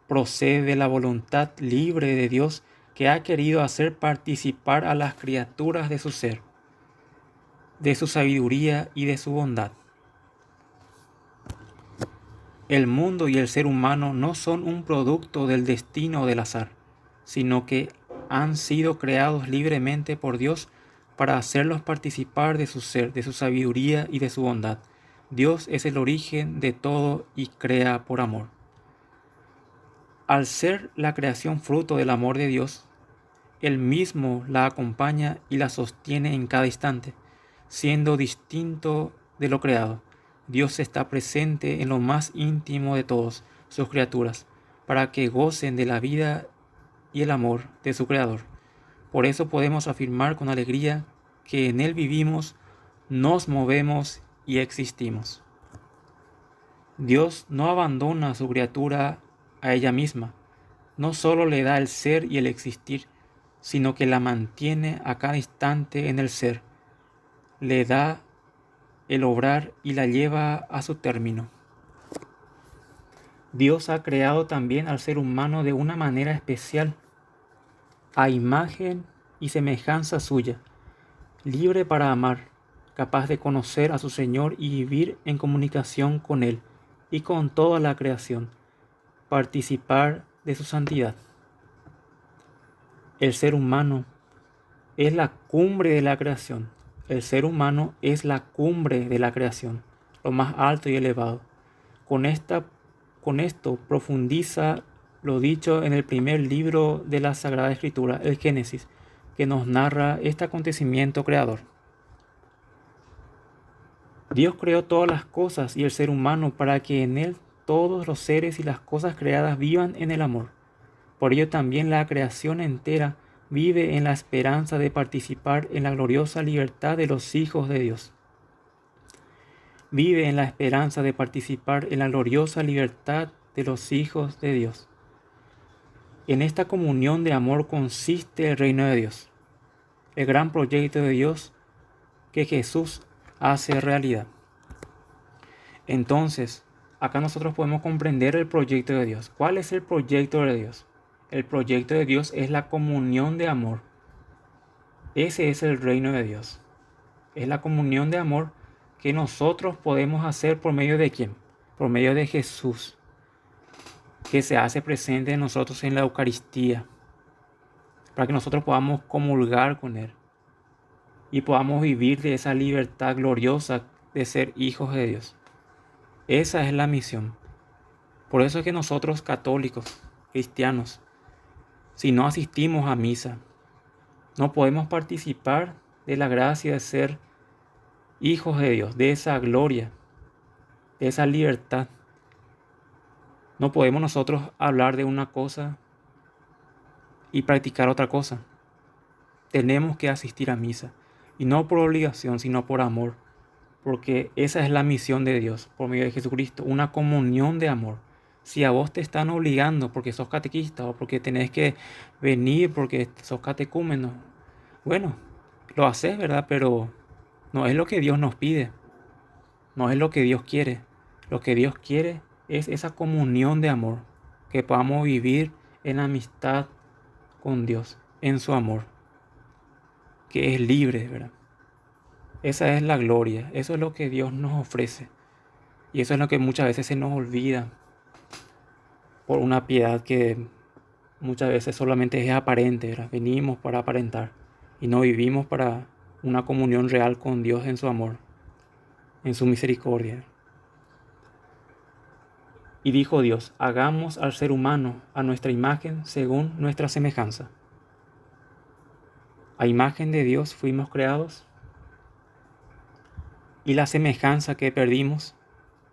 Procede de la voluntad libre de Dios que ha querido hacer participar a las criaturas de su ser, de su sabiduría y de su bondad. El mundo y el ser humano no son un producto del destino o del azar, sino que han sido creados libremente por Dios para hacerlos participar de su ser, de su sabiduría y de su bondad. Dios es el origen de todo y crea por amor. Al ser la creación fruto del amor de Dios, Él mismo la acompaña y la sostiene en cada instante, siendo distinto de lo creado. Dios está presente en lo más íntimo de todos sus criaturas, para que gocen de la vida y el amor de su Creador. Por eso podemos afirmar con alegría que en Él vivimos, nos movemos y existimos. Dios no abandona a su criatura a ella misma, no solo le da el ser y el existir, sino que la mantiene a cada instante en el ser, le da el obrar y la lleva a su término. Dios ha creado también al ser humano de una manera especial, a imagen y semejanza suya, libre para amar, capaz de conocer a su Señor y vivir en comunicación con Él y con toda la creación, participar de su santidad. El ser humano es la cumbre de la creación. El ser humano es la cumbre de la creación, lo más alto y elevado. Con esto profundiza lo dicho en el primer libro de la Sagrada Escritura, el Génesis, que nos narra este acontecimiento creador. Dios creó todas las cosas y el ser humano para que en él todos los seres y las cosas creadas vivan en el amor. Por ello también la creación entera vive en la esperanza de participar en la gloriosa libertad de los hijos de Dios. Vive en la esperanza de participar en la gloriosa libertad de los hijos de Dios. En esta comunión de amor consiste el reino de Dios, el gran proyecto de Dios que Jesús hace realidad. Entonces, acá nosotros podemos comprender el proyecto de Dios. ¿Cuál es el proyecto de Dios? El proyecto de Dios es la comunión de amor. Ese es el reino de Dios. Es la comunión de amor que nosotros podemos hacer por medio de ¿quién? Por medio de Jesús, que se hace presente en nosotros en la Eucaristía, para que nosotros podamos comulgar con Él y podamos vivir de esa libertad gloriosa de ser hijos de Dios. Esa es la misión. Por eso es que nosotros católicos, cristianos, si no asistimos a misa, no podemos participar de la gracia de ser hijos de Dios, de esa gloria, de esa libertad. No podemos nosotros hablar de una cosa y practicar otra cosa. Tenemos que asistir a misa, y no por obligación, sino por amor, porque esa es la misión de Dios por medio de Jesucristo, una comunión de amor. Si a vos te están obligando porque sos catequista o porque tenés que venir porque sos catecúmeno, bueno, lo haces, ¿verdad? Pero no es lo que Dios nos pide, no es lo que Dios quiere. Lo que Dios quiere es esa comunión de amor, que podamos vivir en amistad con Dios en su amor, que es libre, ¿verdad? Esa es la gloria, eso es lo que Dios nos ofrece. Y eso es lo que muchas veces se nos olvida por una piedad que muchas veces solamente es aparente, ¿verdad? Venimos para aparentar y no vivimos para una comunión real con Dios en su amor, en su misericordia. Y dijo Dios: hagamos al ser humano a nuestra imagen según nuestra semejanza. A imagen de Dios fuimos creados, y la semejanza que perdimos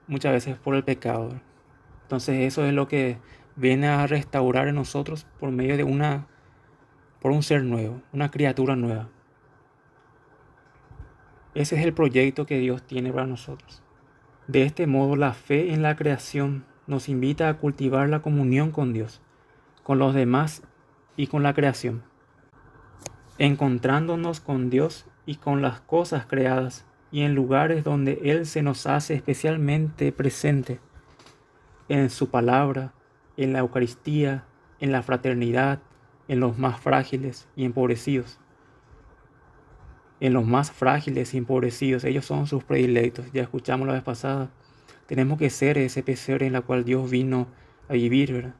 muchas veces por el pecado. Entonces eso es lo que viene a restaurar en nosotros por medio de por un ser nuevo, una criatura nueva. Ese es el proyecto que Dios tiene para nosotros. De este modo, la fe en la creación nos invita a cultivar la comunión con Dios, con los demás y con la creación, encontrándonos con Dios y con las cosas creadas y en lugares donde Él se nos hace especialmente presente, en su palabra, en la Eucaristía, en la fraternidad, en los más frágiles y empobrecidos. En los más frágiles y empobrecidos, ellos son sus predilectos. Ya escuchamos la vez pasada. Tenemos que ser ese pesebre en la cual Dios vino a vivir, ¿verdad?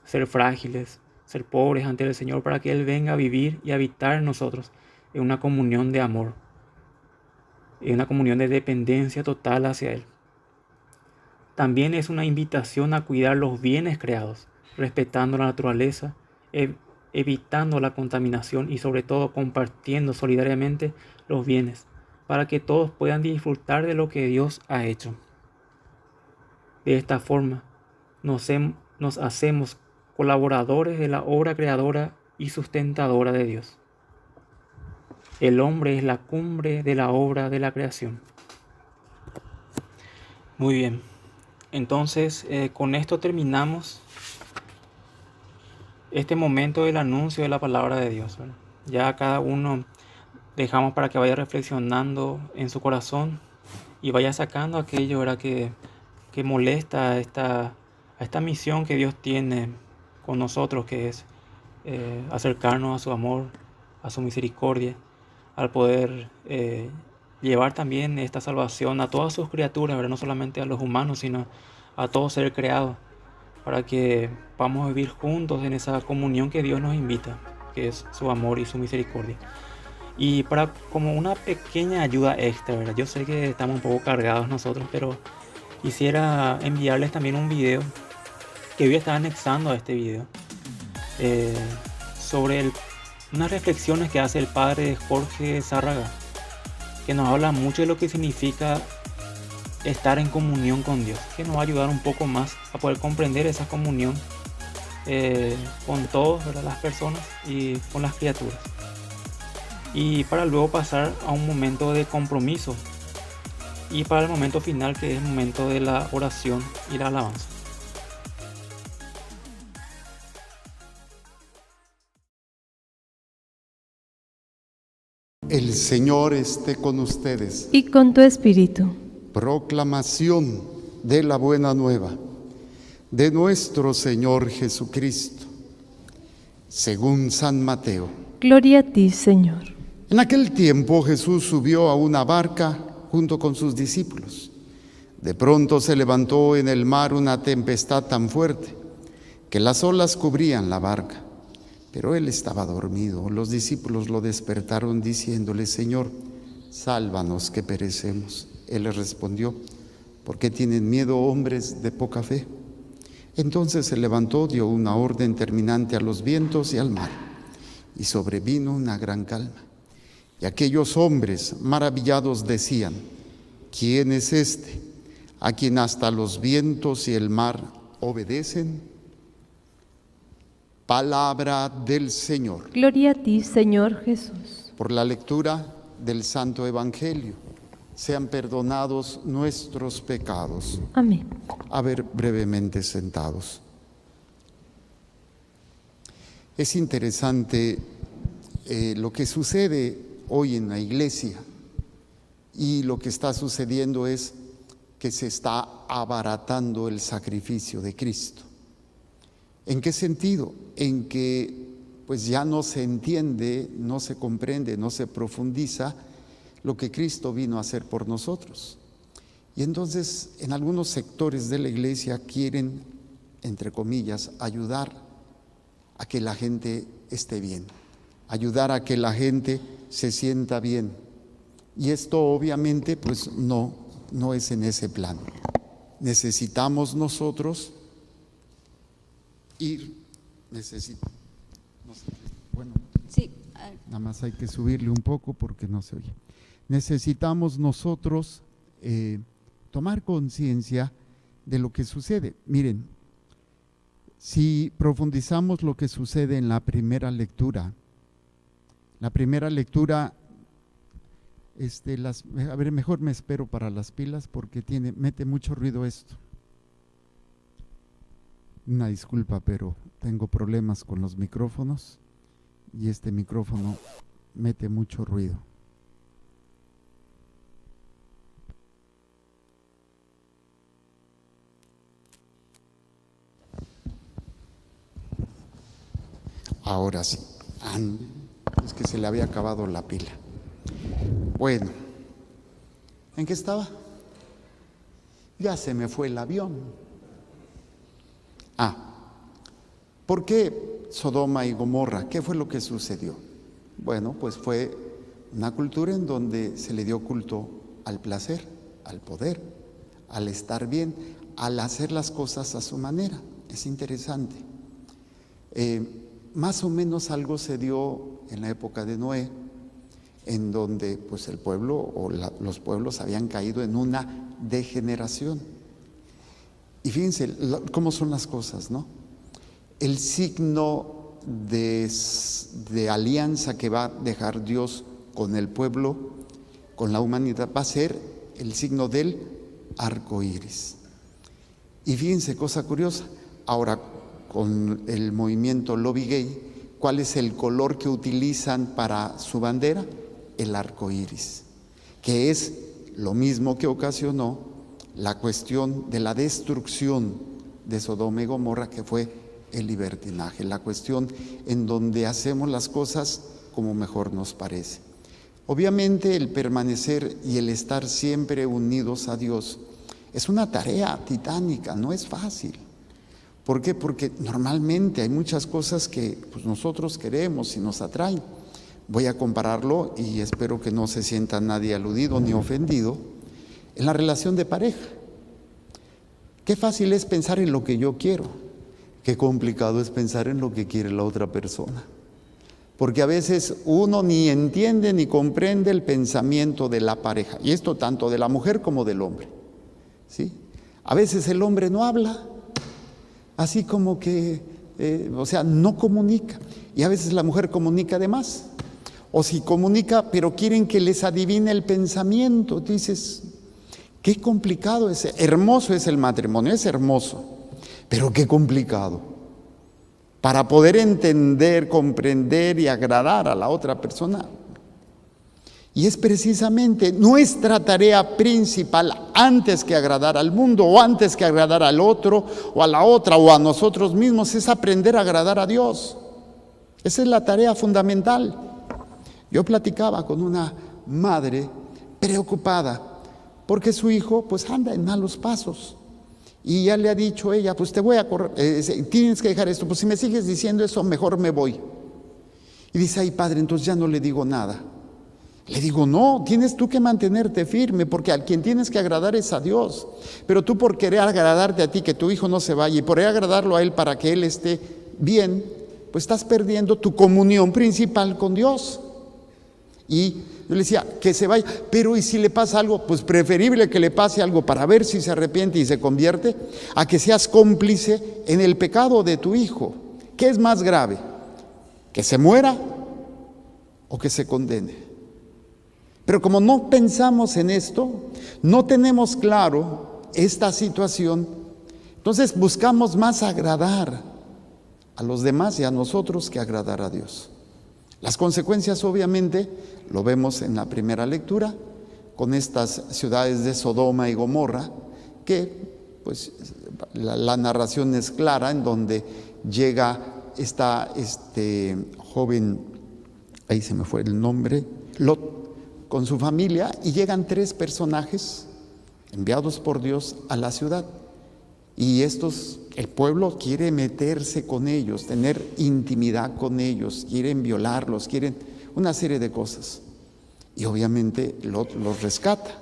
Ser frágiles, ser pobres ante el Señor para que Él venga a vivir y habitar en nosotros en una comunión de amor, en una comunión de dependencia total hacia Él. También es una invitación a cuidar los bienes creados, respetando la naturaleza, evitando la contaminación y sobre todo compartiendo solidariamente los bienes, para que todos puedan disfrutar de lo que Dios ha hecho. De esta forma, nos hacemos colaboradores de la obra creadora y sustentadora de Dios. El hombre es la cumbre de la obra de la creación. Muy bien, entonces con esto terminamos este momento del anuncio de la palabra de Dios, ¿verdad? Ya cada uno dejamos para que vaya reflexionando en su corazón y vaya sacando aquello, ¿verdad?, que molesta a esta misión que Dios tiene con nosotros, que es acercarnos a su amor, a su misericordia, al poder llevar también esta salvación a todas sus criaturas, ¿verdad?, no solamente a los humanos, sino a todo ser creado, para que podamos vivir juntos en esa comunión que Dios nos invita, que es su amor y su misericordia. Y para como una pequeña ayuda extra, ¿verdad? Yo sé que estamos un poco cargados nosotros, pero quisiera enviarles también un video que voy a estar anexando a este video sobre unas reflexiones que hace el padre Jorge Zárraga, que nos habla mucho de lo que significa estar en comunión con Dios, que nos va a ayudar un poco más a poder comprender esa comunión con todas, ¿verdad?, las personas y con las criaturas, y para luego pasar a un momento de compromiso y para el momento final, que es el momento de la oración y la alabanza. El Señor esté con ustedes. Y con tu espíritu. Proclamación de la buena nueva de nuestro Señor Jesucristo, según San Mateo. Gloria a ti, Señor. En aquel tiempo Jesús subió a una barca junto con sus discípulos. De pronto se levantó en el mar una tempestad tan fuerte que las olas cubrían la barca, pero él estaba dormido. Los discípulos lo despertaron diciéndole: Señor, sálvanos que perecemos. Él les respondió: ¿por qué tienen miedo, hombres de poca fe? Entonces se levantó, dio una orden terminante a los vientos y al mar, y sobrevino una gran calma. Y aquellos hombres maravillados decían: ¿quién es este, a quien hasta los vientos y el mar obedecen? Palabra del Señor. Gloria a ti, Señor Jesús. Por la lectura del Santo Evangelio, sean perdonados nuestros pecados. Amén. A ver, brevemente sentados. Es interesante lo que sucede hoy en la iglesia, y lo que está sucediendo es que se está abaratando el sacrificio de Cristo. ¿En qué sentido? En que pues ya no se entiende, no se comprende, no se profundiza lo que Cristo vino a hacer por nosotros. Y entonces en algunos sectores de la iglesia quieren, entre comillas, ayudar a que la gente esté bien, ayudar a que la gente se sienta bien. Y esto obviamente pues no es en ese plan. Necesitamos nosotros bueno, Sí. nada más hay que subirle un poco porque no se oye. Necesitamos nosotros tomar conciencia de lo que sucede. Miren, si profundizamos lo que sucede en la primera lectura, a ver, mejor me espero para las pilas porque mete mucho ruido esto. Una disculpa, pero tengo problemas con los micrófonos y este micrófono mete mucho ruido. Ahora sí. Es que se le había acabado la pila. Bueno, ¿en qué estaba? Ya se me fue el avión. ¿Por qué Sodoma y Gomorra? ¿Qué fue lo que sucedió? Bueno, pues fue una cultura en donde se le dio culto al placer, al poder, al estar bien, al hacer las cosas a su manera. Es interesante. Más o menos algo se dio en la época de Noé, en donde pues el pueblo o los pueblos habían caído en una degeneración. Y fíjense cómo son las cosas, ¿no? El signo de alianza que va a dejar Dios con el pueblo, con la humanidad, va a ser el signo del arco iris. Y fíjense, cosa curiosa, ahora con el movimiento Lobby Gay, ¿cuál es el color que utilizan para su bandera? El arco iris, que es lo mismo que ocasionó la cuestión de la destrucción de Sodoma y Gomorra, que fue el libertinaje, la cuestión en donde hacemos las cosas como mejor nos parece. Obviamente el permanecer y el estar siempre unidos a Dios es una tarea titánica, no es fácil. ¿Por qué? Porque normalmente hay muchas cosas que pues, nosotros queremos y nos atraen. Voy a compararlo y espero que no se sienta nadie aludido ni ofendido. En la relación de pareja, qué fácil es pensar en lo que yo quiero, qué complicado es pensar en lo que quiere la otra persona. Porque a veces uno ni entiende ni comprende el pensamiento de la pareja, y esto tanto de la mujer como del hombre, ¿sí? A veces el hombre no habla, así como que, no comunica, y a veces la mujer comunica de más, o si comunica, pero quieren que les adivine el pensamiento. Tú dices, qué complicado es, hermoso es el matrimonio, es hermoso, pero qué complicado. Para poder entender, comprender y agradar a la otra persona. Y es precisamente nuestra tarea principal, antes que agradar al mundo, o antes que agradar al otro, o a la otra, o a nosotros mismos, es aprender a agradar a Dios. Esa es la tarea fundamental. Yo platicaba con una madre preocupada porque su hijo pues anda en malos pasos y ya le ha dicho ella, pues te voy a correr, tienes que dejar esto, pues si me sigues diciendo eso mejor me voy. Y dice, ay padre, entonces ya no le digo nada. Le digo, no, tienes tú que mantenerte firme, porque a quien tienes que agradar es a Dios. Pero tú por querer agradarte a ti, que tu hijo no se vaya, y por agradarlo a él para que él esté bien, pues estás perdiendo tu comunión principal con Dios. Y yo le decía, que se vaya, pero ¿y si le pasa algo? Pues preferible que le pase algo para ver si se arrepiente y se convierte, a que seas cómplice en el pecado de tu hijo. ¿Qué es más grave? ¿Que se muera o que se condene? Pero como no pensamos en esto, no tenemos claro esta situación, entonces buscamos más agradar a los demás y a nosotros que agradar a Dios. Las consecuencias obviamente lo vemos en la primera lectura con estas ciudades de Sodoma y Gomorra, que pues la narración es clara, en donde llega este joven, ahí se me fue el nombre, Lot, con su familia, y llegan 3 personajes enviados por Dios a la ciudad. Y el pueblo quiere meterse con ellos, tener intimidad con ellos, quieren violarlos, quieren una serie de cosas. Y obviamente Lot los rescata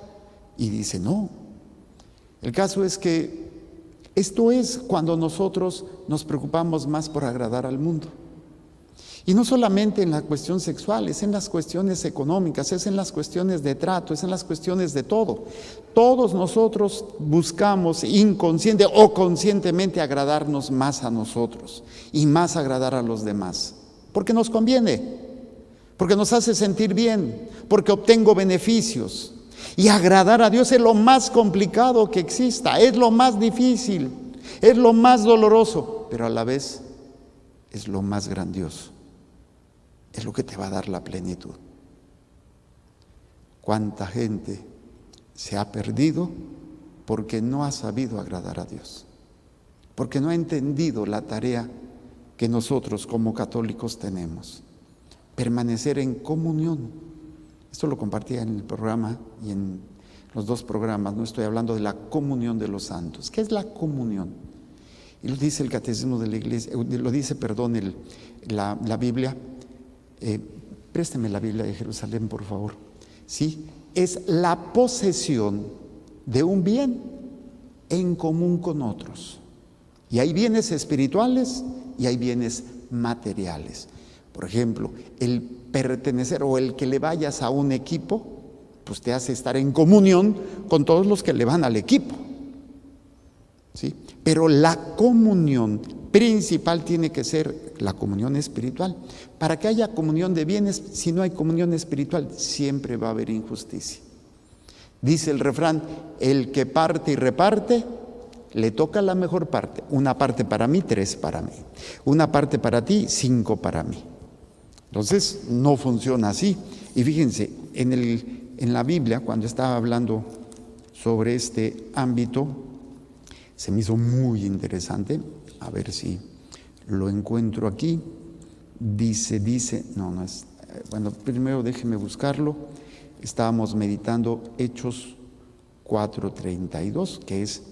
y dice no. El caso es que esto es cuando nosotros nos preocupamos más por agradar al mundo. Y no solamente en la cuestión sexual, es en las cuestiones económicas, es en las cuestiones de trato, es en las cuestiones de todo. Todos nosotros buscamos inconsciente o conscientemente agradarnos más a nosotros y más agradar a los demás. Porque nos conviene, porque nos hace sentir bien, porque obtengo beneficios. Y agradar a Dios es lo más complicado que exista, es lo más difícil, es lo más doloroso, pero a la vez es lo más grandioso. Es lo que te va a dar la plenitud. ¿Cuánta gente se ha perdido porque no ha sabido agradar a Dios? Porque no ha entendido la tarea que nosotros como católicos tenemos. Permanecer en comunión. Esto lo compartía en el programa y en los 2 programas. No estoy hablando de la comunión de los santos. ¿Qué es la comunión? Y lo dice el Catecismo de la Iglesia, lo dice, la Biblia. Présteme la Biblia de Jerusalén, por favor. Sí, es la posesión de un bien en común con otros. Y hay bienes espirituales y hay bienes materiales. Por ejemplo, el pertenecer o el que le vayas a un equipo, pues te hace estar en comunión con todos los que le van al equipo. ¿Sí? Pero la comunión principal tiene que ser la comunión espiritual. Para que haya comunión de bienes, si no hay comunión espiritual, siempre va a haber injusticia. Dice el refrán, el que parte y reparte, le toca la mejor parte. Una parte para mí, 3 para mí. Una parte para ti, 5 para mí. Entonces, no funciona así. Y fíjense, en la Biblia, cuando estaba hablando sobre este ámbito, se me hizo muy interesante. A ver si lo encuentro aquí. Dice, no es, bueno, primero déjeme buscarlo. Estábamos meditando Hechos 4:32, que es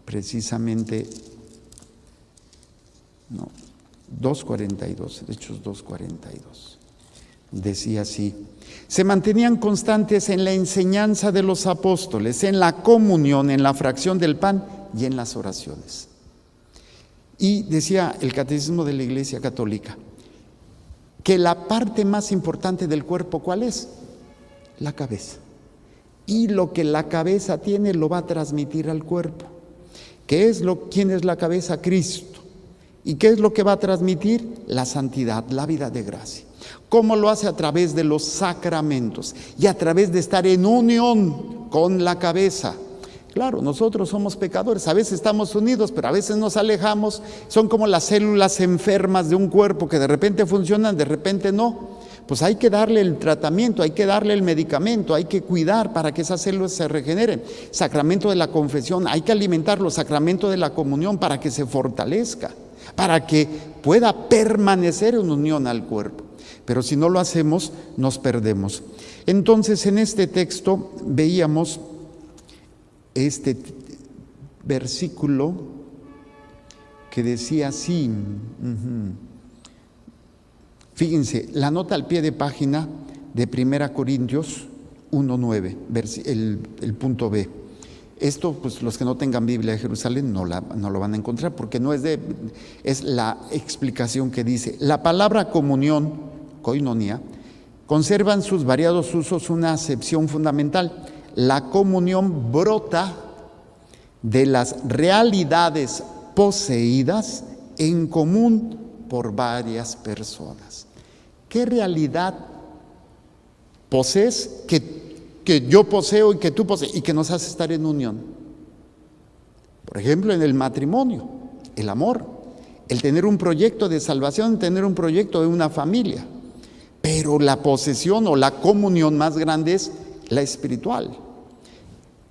precisamente, 2:42, Hechos 2:42. Decía así: se mantenían constantes en la enseñanza de los apóstoles, en la comunión, en la fracción del pan y en las oraciones. Y decía el Catecismo de la Iglesia Católica que la parte más importante del cuerpo, ¿cuál es? La cabeza. Y lo que la cabeza tiene lo va a transmitir al cuerpo. ¿Quién es la cabeza? Cristo. ¿Y qué es lo que va a transmitir? La santidad, la vida de gracia. ¿Cómo lo hace? A través de los sacramentos y a través de estar en unión con la cabeza. Claro, nosotros somos pecadores, a veces estamos unidos, pero a veces nos alejamos. Son como las células enfermas de un cuerpo que de repente funcionan, de repente no. Pues hay que darle el tratamiento, hay que darle el medicamento, hay que cuidar para que esas células se regeneren. Sacramento de la confesión, hay que alimentarlo. Sacramento de la comunión para que se fortalezca, para que pueda permanecer en unión al cuerpo. Pero si no lo hacemos, nos perdemos. Entonces, en este texto veíamos este versículo que decía así. Fíjense, la nota al pie de página de 1 Corintios 1:9, el punto B. Esto, pues los que no tengan Biblia de Jerusalén no lo van a encontrar, porque es la explicación que dice: la palabra comunión, koinonia, conserva en sus variados usos una acepción fundamental. La comunión brota de las realidades poseídas en común por varias personas. ¿Qué realidad posees que yo poseo y que tú posees y que nos hace estar en unión? Por ejemplo, en el matrimonio, el amor, el tener un proyecto de salvación, tener un proyecto de una familia. Pero la posesión o la comunión más grande es la espiritual.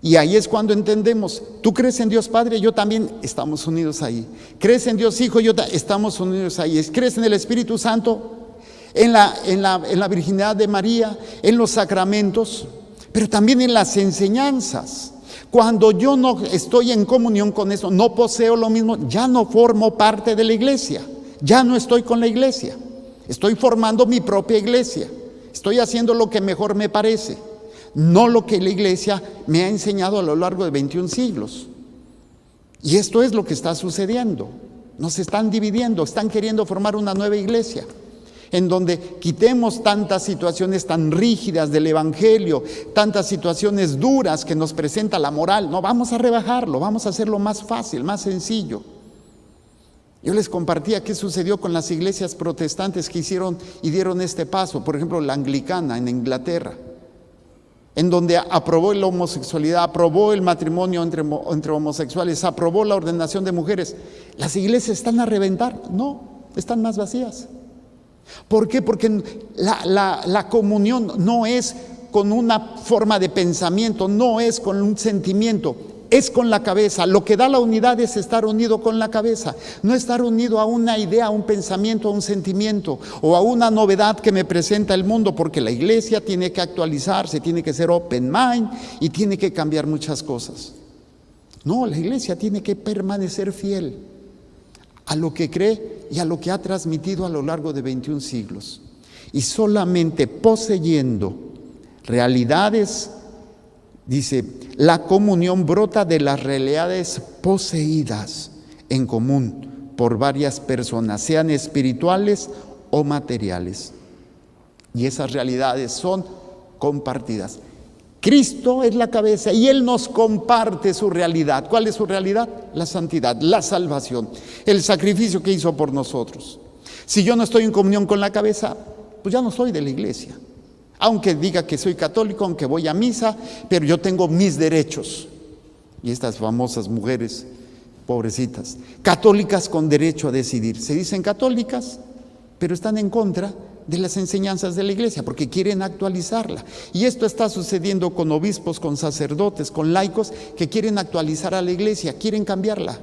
Y ahí es cuando entendemos, tú crees en Dios Padre, yo también, estamos unidos ahí. Crees en Dios Hijo, estamos unidos ahí. Crees en el Espíritu Santo, en la virginidad de María, en los sacramentos, pero también en las enseñanzas. Cuando yo no estoy en comunión con eso, no poseo lo mismo, ya no formo parte de la iglesia, ya no estoy con la iglesia, estoy formando mi propia iglesia, estoy haciendo lo que mejor me parece, no lo que la iglesia me ha enseñado a lo largo de 21 siglos. Y esto es lo que está sucediendo. Nos están dividiendo, están queriendo formar una nueva iglesia, en donde quitemos tantas situaciones tan rígidas del Evangelio, tantas situaciones duras que nos presenta la moral. No, vamos a rebajarlo, vamos a hacerlo más fácil, más sencillo. Yo les compartía qué sucedió con las iglesias protestantes que hicieron y dieron este paso. Por ejemplo, la anglicana en Inglaterra, en donde aprobó la homosexualidad, aprobó el matrimonio entre homosexuales, aprobó la ordenación de mujeres. ¿Las iglesias están a reventar? No, están más vacías. ¿Por qué? Porque la comunión no es con una forma de pensamiento, no es con un sentimiento, es con la cabeza. Lo que da la unidad es estar unido con la cabeza, no estar unido a una idea, a un pensamiento, a un sentimiento o a una novedad que me presenta el mundo, porque la iglesia tiene que actualizarse, tiene que ser open mind y tiene que cambiar muchas cosas. No, la iglesia tiene que permanecer fiel a lo que cree y a lo que ha transmitido a lo largo de 21 siglos. Y solamente poseyendo realidades, dice, la comunión brota de las realidades poseídas en común por varias personas, sean espirituales o materiales. Y esas realidades son compartidas. Cristo es la cabeza y Él nos comparte su realidad. ¿Cuál es su realidad? La santidad, la salvación, el sacrificio que hizo por nosotros. Si yo no estoy en comunión con la cabeza, pues ya no soy de la iglesia. Aunque diga que soy católico, aunque voy a misa, pero yo tengo mis derechos. Y estas famosas mujeres, pobrecitas, católicas con derecho a decidir. Se dicen católicas, pero están en contra de las enseñanzas de la iglesia, porque quieren actualizarla. Y esto está sucediendo con obispos, con sacerdotes, con laicos que quieren actualizar a la iglesia, quieren cambiarla.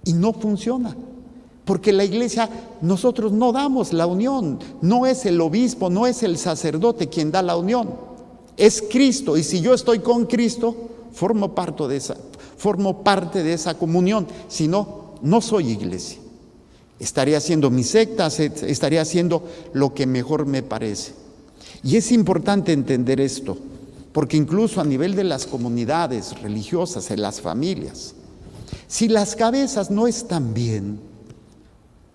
Y no funciona, porque la iglesia, nosotros no damos la unión, no es el obispo, no es el sacerdote quien da la unión, es Cristo. Y si yo estoy con Cristo, formo parte de esa comunión, si no, no soy iglesia. Estaría haciendo mi secta, estaría haciendo lo que mejor me parece. Y es importante entender esto, porque incluso a nivel de las comunidades religiosas, en las familias, si las cabezas no están bien,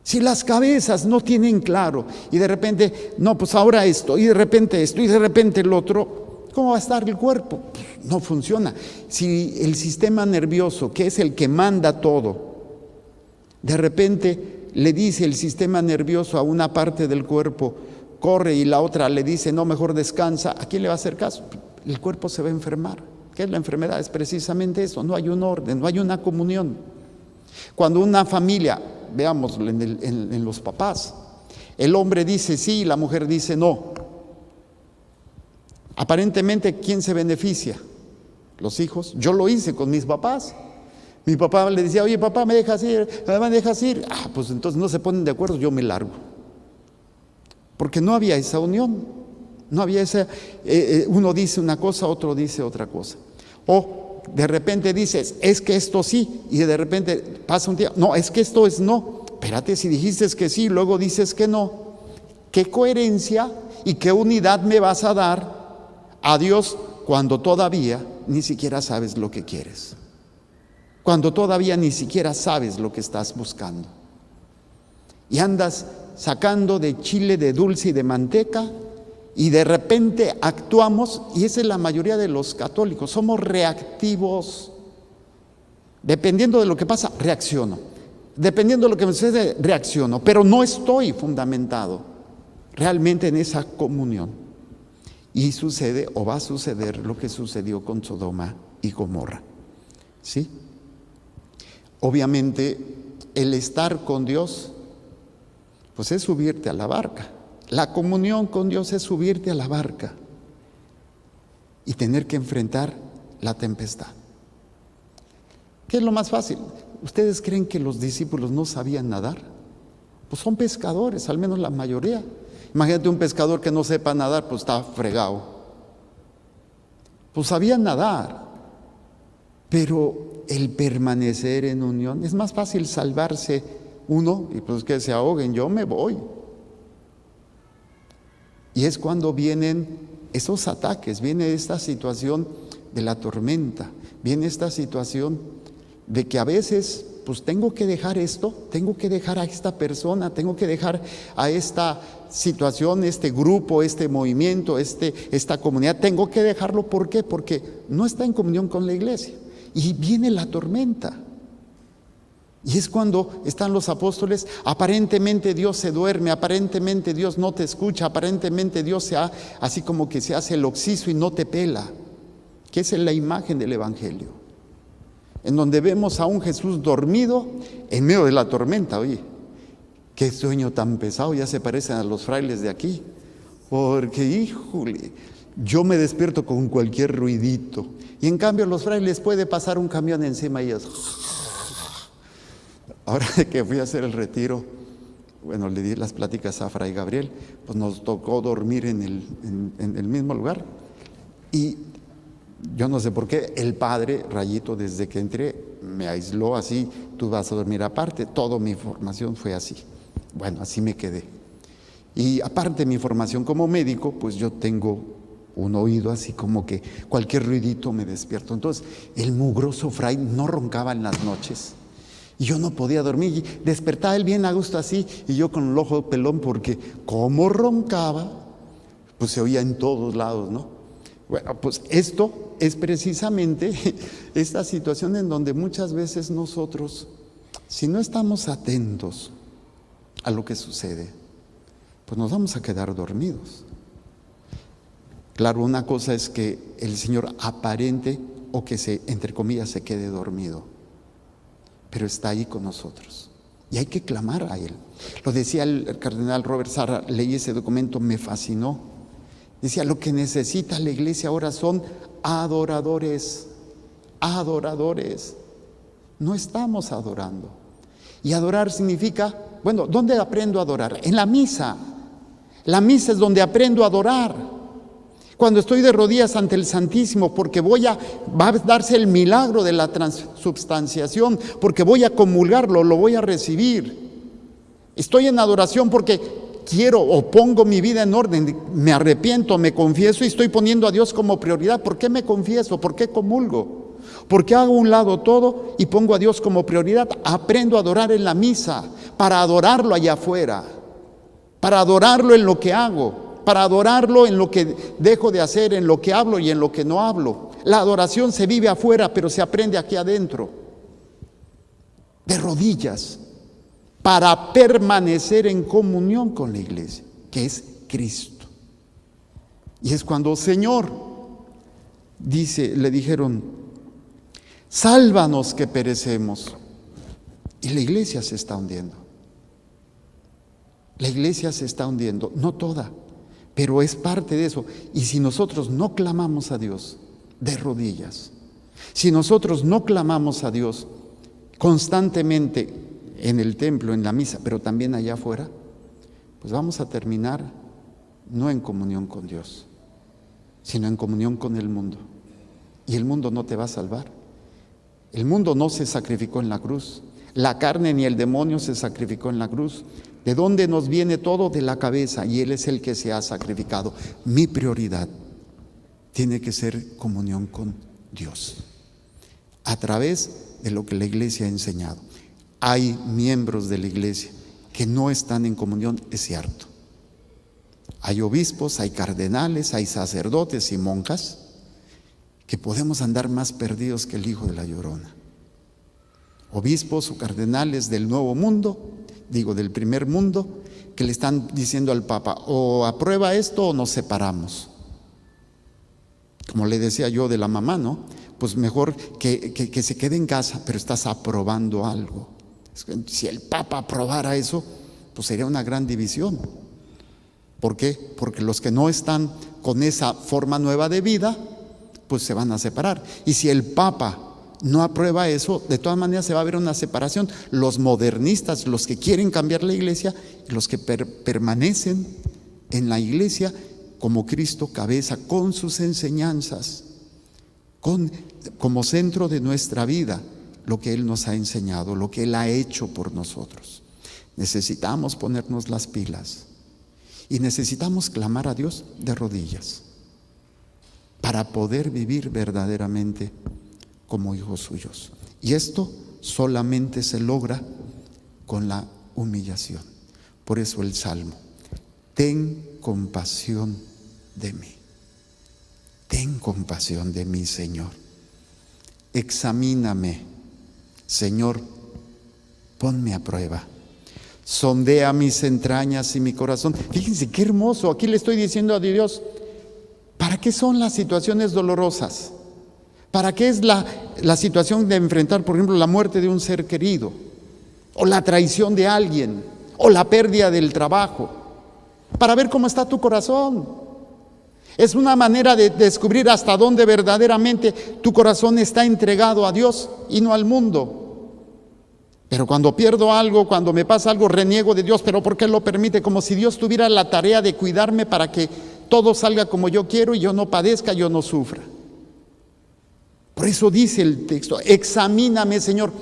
si las cabezas no tienen claro, y de repente, no, pues ahora esto, y de repente esto, y de repente el otro, ¿cómo va a estar el cuerpo? No funciona. Si el sistema nervioso, que es el que manda todo, de repente le dice el sistema nervioso a una parte del cuerpo, corre, y la otra le dice, no, mejor descansa, ¿a quién le va a hacer caso? El cuerpo se va a enfermar. ¿Qué es la enfermedad? Es precisamente eso, no hay un orden, no hay una comunión. Cuando una familia, veámoslo en los papás, el hombre dice sí, la mujer dice no. Aparentemente, ¿quién se beneficia? Los hijos. Yo lo hice con mis papás. Mi papá le decía, oye papá, ¿me dejas ir? ¿Me dejas ir? Pues entonces no se ponen de acuerdo, yo me largo. Porque no había esa unión, no había esa, uno dice una cosa, otro dice otra cosa. O de repente dices, es que esto sí, y de repente pasa un día, no, es que esto es no. Espérate, si dijiste que sí, luego dices que no. ¿Qué coherencia y qué unidad me vas a dar a Dios cuando todavía ni siquiera sabes lo que quieres? Cuando todavía ni siquiera sabes lo que estás buscando. Y andas sacando de chile, de dulce y de manteca, y de repente actuamos, y esa es la mayoría de los católicos, somos reactivos. Dependiendo de lo que pasa, reacciono. Dependiendo de lo que me sucede, reacciono, pero no estoy fundamentado realmente en esa comunión. Y sucede o va a suceder lo que sucedió con Sodoma y Gomorra. ¿Sí? Obviamente, el estar con Dios, pues es subirte a la barca. La comunión con Dios es subirte a la barca y tener que enfrentar la tempestad. ¿Qué es lo más fácil? ¿Ustedes creen que los discípulos no sabían nadar? Pues son pescadores, al menos la mayoría. Imagínate un pescador que no sepa nadar, pues está fregado. Pues sabían nadar, pero el permanecer en unión, es más fácil salvarse uno y pues que se ahoguen, yo me voy. Y es cuando vienen esos ataques, viene esta situación de la tormenta, viene esta situación de que a veces pues tengo que dejar esto, tengo que dejar a esta persona, tengo que dejar a esta situación, este grupo, este movimiento, esta comunidad, tengo que dejarlo. ¿Por qué? Porque no está en comunión con la iglesia. Y viene la tormenta. Y es cuando están los apóstoles, aparentemente Dios se duerme, aparentemente Dios no te escucha, aparentemente Dios así como que se hace el oxiso y no te pela, que esa es la imagen del Evangelio, en donde vemos a un Jesús dormido en medio de la tormenta. Oye, qué sueño tan pesado, ya se parecen a los frailes de aquí, porque híjole, yo me despierto con cualquier ruidito, y en cambio los frailes puede pasar un camión encima y ellos... Ahora que fui a hacer el retiro, bueno, le di las pláticas a Fray Gabriel, pues nos tocó dormir en el mismo lugar. Y yo no sé por qué, el padre Rayito, desde que entré, me aisló así, tú vas a dormir aparte, toda mi formación fue así. Bueno, así me quedé. Y aparte de mi formación como médico, pues yo tengo un oído así como que cualquier ruidito me despierto. Entonces, el mugroso fray no roncaba en las noches. Y yo no podía dormir, y despertaba él bien a gusto así, y yo con el ojo pelón, porque como roncaba, pues se oía en todos lados, ¿no? Bueno, pues esto es precisamente esta situación en donde muchas veces nosotros, si no estamos atentos a lo que sucede, pues nos vamos a quedar dormidos. Claro, una cosa es que el Señor aparente o que entre comillas, se quede dormido, pero está ahí con nosotros y hay que clamar a Él. Lo decía el cardenal Robert Sarra, leí ese documento, me fascinó. Decía, lo que necesita la iglesia ahora son adoradores, adoradores. No estamos adorando. Y adorar significa, bueno, ¿dónde aprendo a adorar? En la misa. La misa es donde aprendo a adorar. Cuando estoy de rodillas ante el Santísimo, porque va a darse el milagro de la transubstanciación, porque voy a comulgarlo, lo voy a recibir. Estoy en adoración porque quiero o pongo mi vida en orden, me arrepiento, me confieso y estoy poniendo a Dios como prioridad. ¿Por qué me confieso? ¿Por qué comulgo? ¿Por qué hago a un lado todo y pongo a Dios como prioridad? Aprendo a adorar en la misa, para adorarlo allá afuera, para adorarlo en lo que hago, para adorarlo en lo que dejo de hacer, en lo que hablo y en lo que no hablo. La adoración se vive afuera, pero se aprende aquí adentro, de rodillas, para permanecer en comunión con la iglesia, que es Cristo. Y es cuando, Señor, le dijeron, sálvanos que perecemos. Y la iglesia se está hundiendo. La iglesia se está hundiendo, no toda, pero es parte de eso. Y si nosotros no clamamos a Dios de rodillas, si nosotros no clamamos a Dios constantemente en el templo, en la misa, pero también allá afuera, pues vamos a terminar no en comunión con Dios, sino en comunión con el mundo. Y el mundo no te va a salvar. El mundo no se sacrificó en la cruz. La carne ni el demonio se sacrificó en la cruz. ¿De dónde nos viene todo? De la cabeza, y Él es el que se ha sacrificado. Mi prioridad tiene que ser comunión con Dios, a través de lo que la iglesia ha enseñado. Hay miembros de la iglesia que no están en comunión, es cierto. Hay obispos, hay cardenales, hay sacerdotes y monjas que podemos andar más perdidos que el hijo de la Llorona. Obispos o cardenales del nuevo mundo, del primer mundo, que le están diciendo al Papa, o aprueba esto o nos separamos. Como le decía yo de la mamá, ¿no? Pues mejor que se quede en casa, pero estás aprobando algo. Si el Papa aprobara eso, pues sería una gran división. ¿Por qué? Porque los que no están con esa forma nueva de vida, pues se van a separar. Y si el Papa no aprueba eso, de todas maneras se va a ver una separación. Los modernistas, los que quieren cambiar la iglesia, los que permanecen en la iglesia como Cristo cabeza, con sus enseñanzas, como centro de nuestra vida, lo que Él nos ha enseñado, lo que Él ha hecho por nosotros. Necesitamos ponernos las pilas y necesitamos clamar a Dios de rodillas para poder vivir verdaderamente como hijos suyos. Y esto solamente se logra con la humillación. Por eso el Salmo: ten compasión de mí. Ten compasión de mí, Señor. Examíname, Señor, ponme a prueba. Sondea mis entrañas y mi corazón. Fíjense qué hermoso. Aquí le estoy diciendo a Dios, ¿para qué son las situaciones dolorosas? ¿Para qué es la situación de enfrentar, por ejemplo, la muerte de un ser querido? O la traición de alguien, o la pérdida del trabajo. Para ver cómo está tu corazón. Es una manera de descubrir hasta dónde verdaderamente tu corazón está entregado a Dios y no al mundo. Pero cuando pierdo algo, cuando me pasa algo, reniego de Dios. ¿Pero por qué lo permite? Como si Dios tuviera la tarea de cuidarme para que todo salga como yo quiero y yo no padezca, yo no sufra. Por eso dice el texto: examíname, Señor.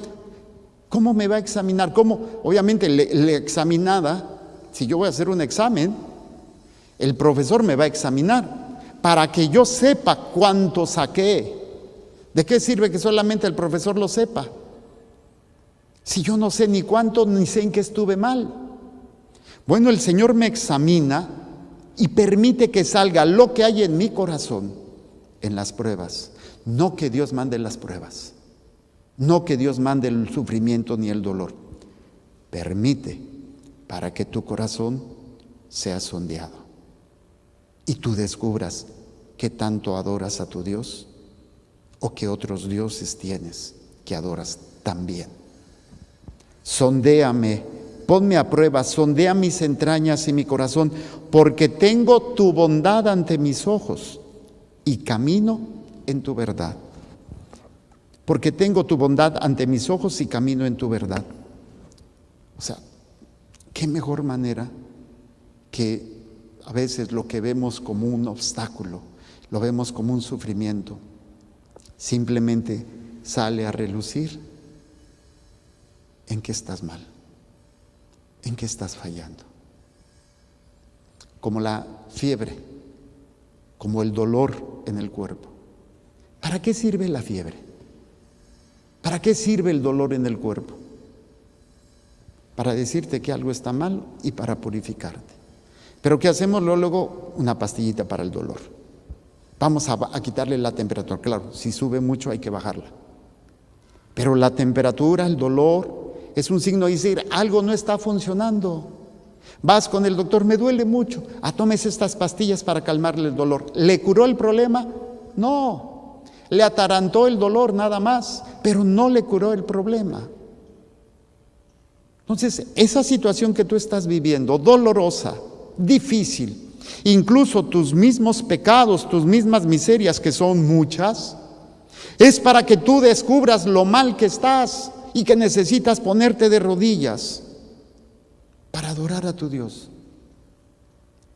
¿Cómo me va a examinar? ¿Cómo? Obviamente la examinada, si yo voy a hacer un examen, el profesor me va a examinar para que yo sepa cuánto saqué. ¿De qué sirve que solamente el profesor lo sepa? Si yo no sé ni cuánto, ni sé en qué estuve mal. Bueno, el Señor me examina y permite que salga lo que hay en mi corazón en las pruebas. No que Dios mande las pruebas, no que Dios mande el sufrimiento ni el dolor. Permite para que tu corazón sea sondeado y tú descubras qué tanto adoras a tu Dios o qué otros dioses tienes que adoras también. Sondéame, ponme a prueba, sondea mis entrañas y mi corazón, porque tengo tu bondad ante mis ojos y camino en tu verdad. Porque tengo tu bondad ante mis ojos y camino en tu verdad. O sea, qué mejor manera que a veces lo que vemos como un obstáculo, lo vemos como un sufrimiento, simplemente sale a relucir en qué estás mal, en qué estás fallando. Como la fiebre, como el dolor en el cuerpo. ¿Para qué sirve la fiebre? ¿Para qué sirve el dolor en el cuerpo? Para decirte que algo está mal y para purificarte. Pero ¿qué hacemos luego? Una pastillita para el dolor. Vamos a quitarle la temperatura. Claro, si sube mucho hay que bajarla. Pero la temperatura, el dolor, es un signo de decir, algo no está funcionando. Vas con el doctor, me duele mucho. Tomes estas pastillas para calmarle el dolor. ¿Le curó el problema? No. Le atarantó el dolor nada más, pero no le curó el problema. Entonces, esa situación que tú estás viviendo, dolorosa, difícil, incluso tus mismos pecados, tus mismas miserias, que son muchas, es para que tú descubras lo mal que estás y que necesitas ponerte de rodillas para adorar a tu Dios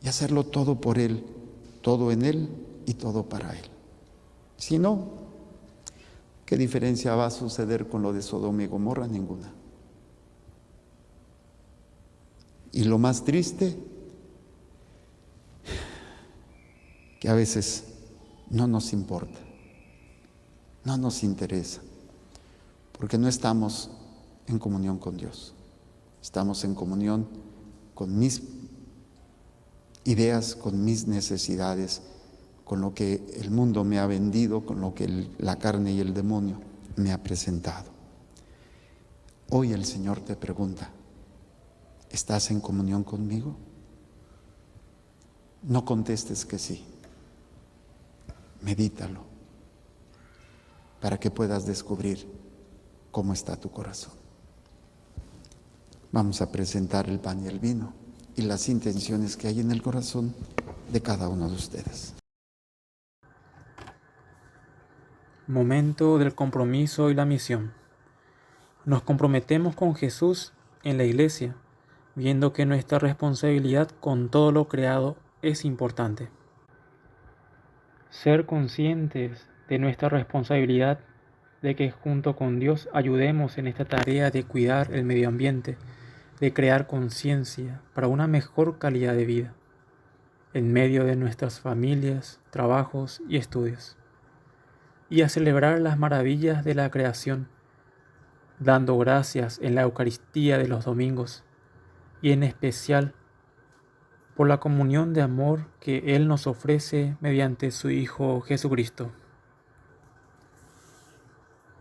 y hacerlo todo por Él, todo en Él y todo para Él. Si no, ¿qué diferencia va a suceder con lo de Sodoma y Gomorra? Ninguna. Y lo más triste, que a veces no nos importa, no nos interesa, porque no estamos en comunión con Dios. Estamos en comunión con mis ideas, con mis necesidades, con lo que el mundo me ha vendido, con lo que la carne y el demonio me ha presentado. Hoy el Señor te pregunta, ¿estás en comunión conmigo? No contestes que sí. Medítalo para que puedas descubrir cómo está tu corazón. Vamos a presentar el pan y el vino y las intenciones que hay en el corazón de cada uno de ustedes. Momento del compromiso y la misión. Nos comprometemos con Jesús en la Iglesia, viendo que nuestra responsabilidad con todo lo creado es importante. Ser conscientes de nuestra responsabilidad de que junto con Dios ayudemos en esta tarea de cuidar el medio ambiente, de crear conciencia para una mejor calidad de vida, en medio de nuestras familias, trabajos y estudios, y a celebrar las maravillas de la creación, dando gracias en la Eucaristía de los domingos, y en especial por la comunión de amor que Él nos ofrece mediante su Hijo Jesucristo.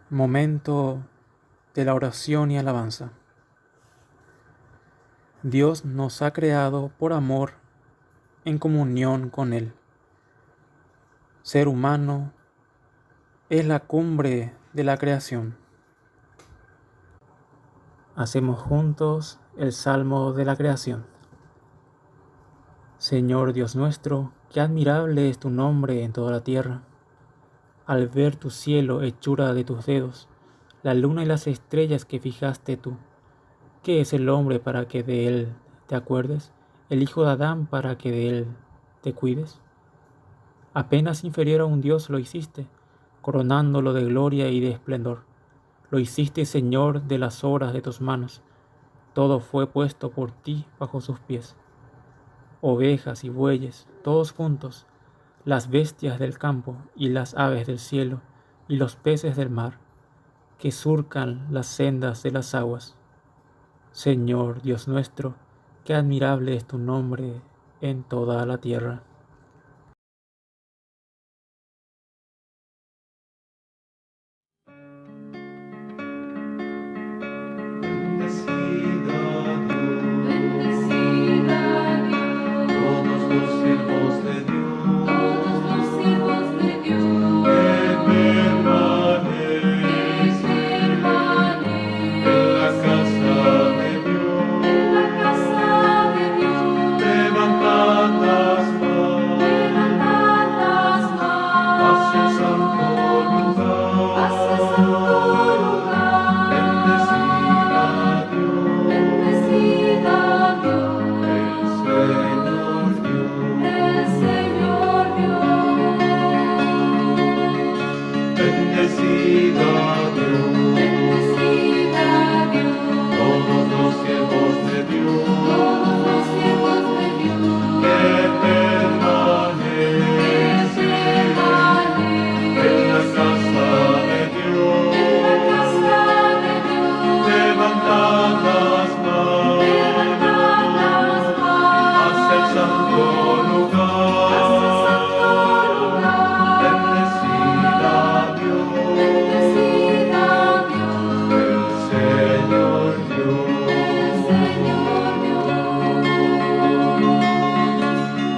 Momento de la oración y alabanza. Dios nos ha creado por amor en comunión con Él. Ser humano es la cumbre de la creación. Hacemos juntos el Salmo de la creación. Señor Dios nuestro, qué admirable es tu nombre en toda la tierra. Al ver tu cielo, hechura de tus dedos, la luna y las estrellas que fijaste tú. ¿Qué es el hombre para que de él te acuerdes? ¿El hijo de Adán para que de él te cuides? Apenas inferior a un Dios lo hiciste, coronándolo de gloria y de esplendor. Lo hiciste Señor de las obras de tus manos. Todo fue puesto por ti bajo sus pies. Ovejas y bueyes, todos juntos, las bestias del campo y las aves del cielo y los peces del mar, que surcan las sendas de las aguas. Señor Dios nuestro, qué admirable es tu nombre en toda la tierra.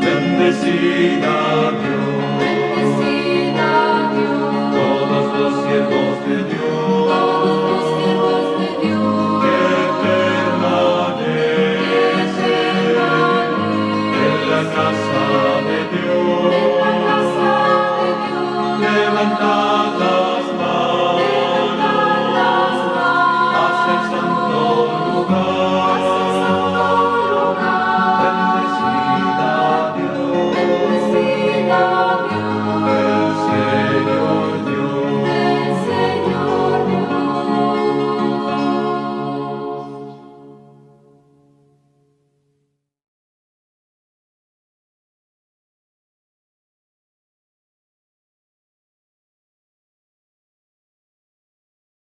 Bendecida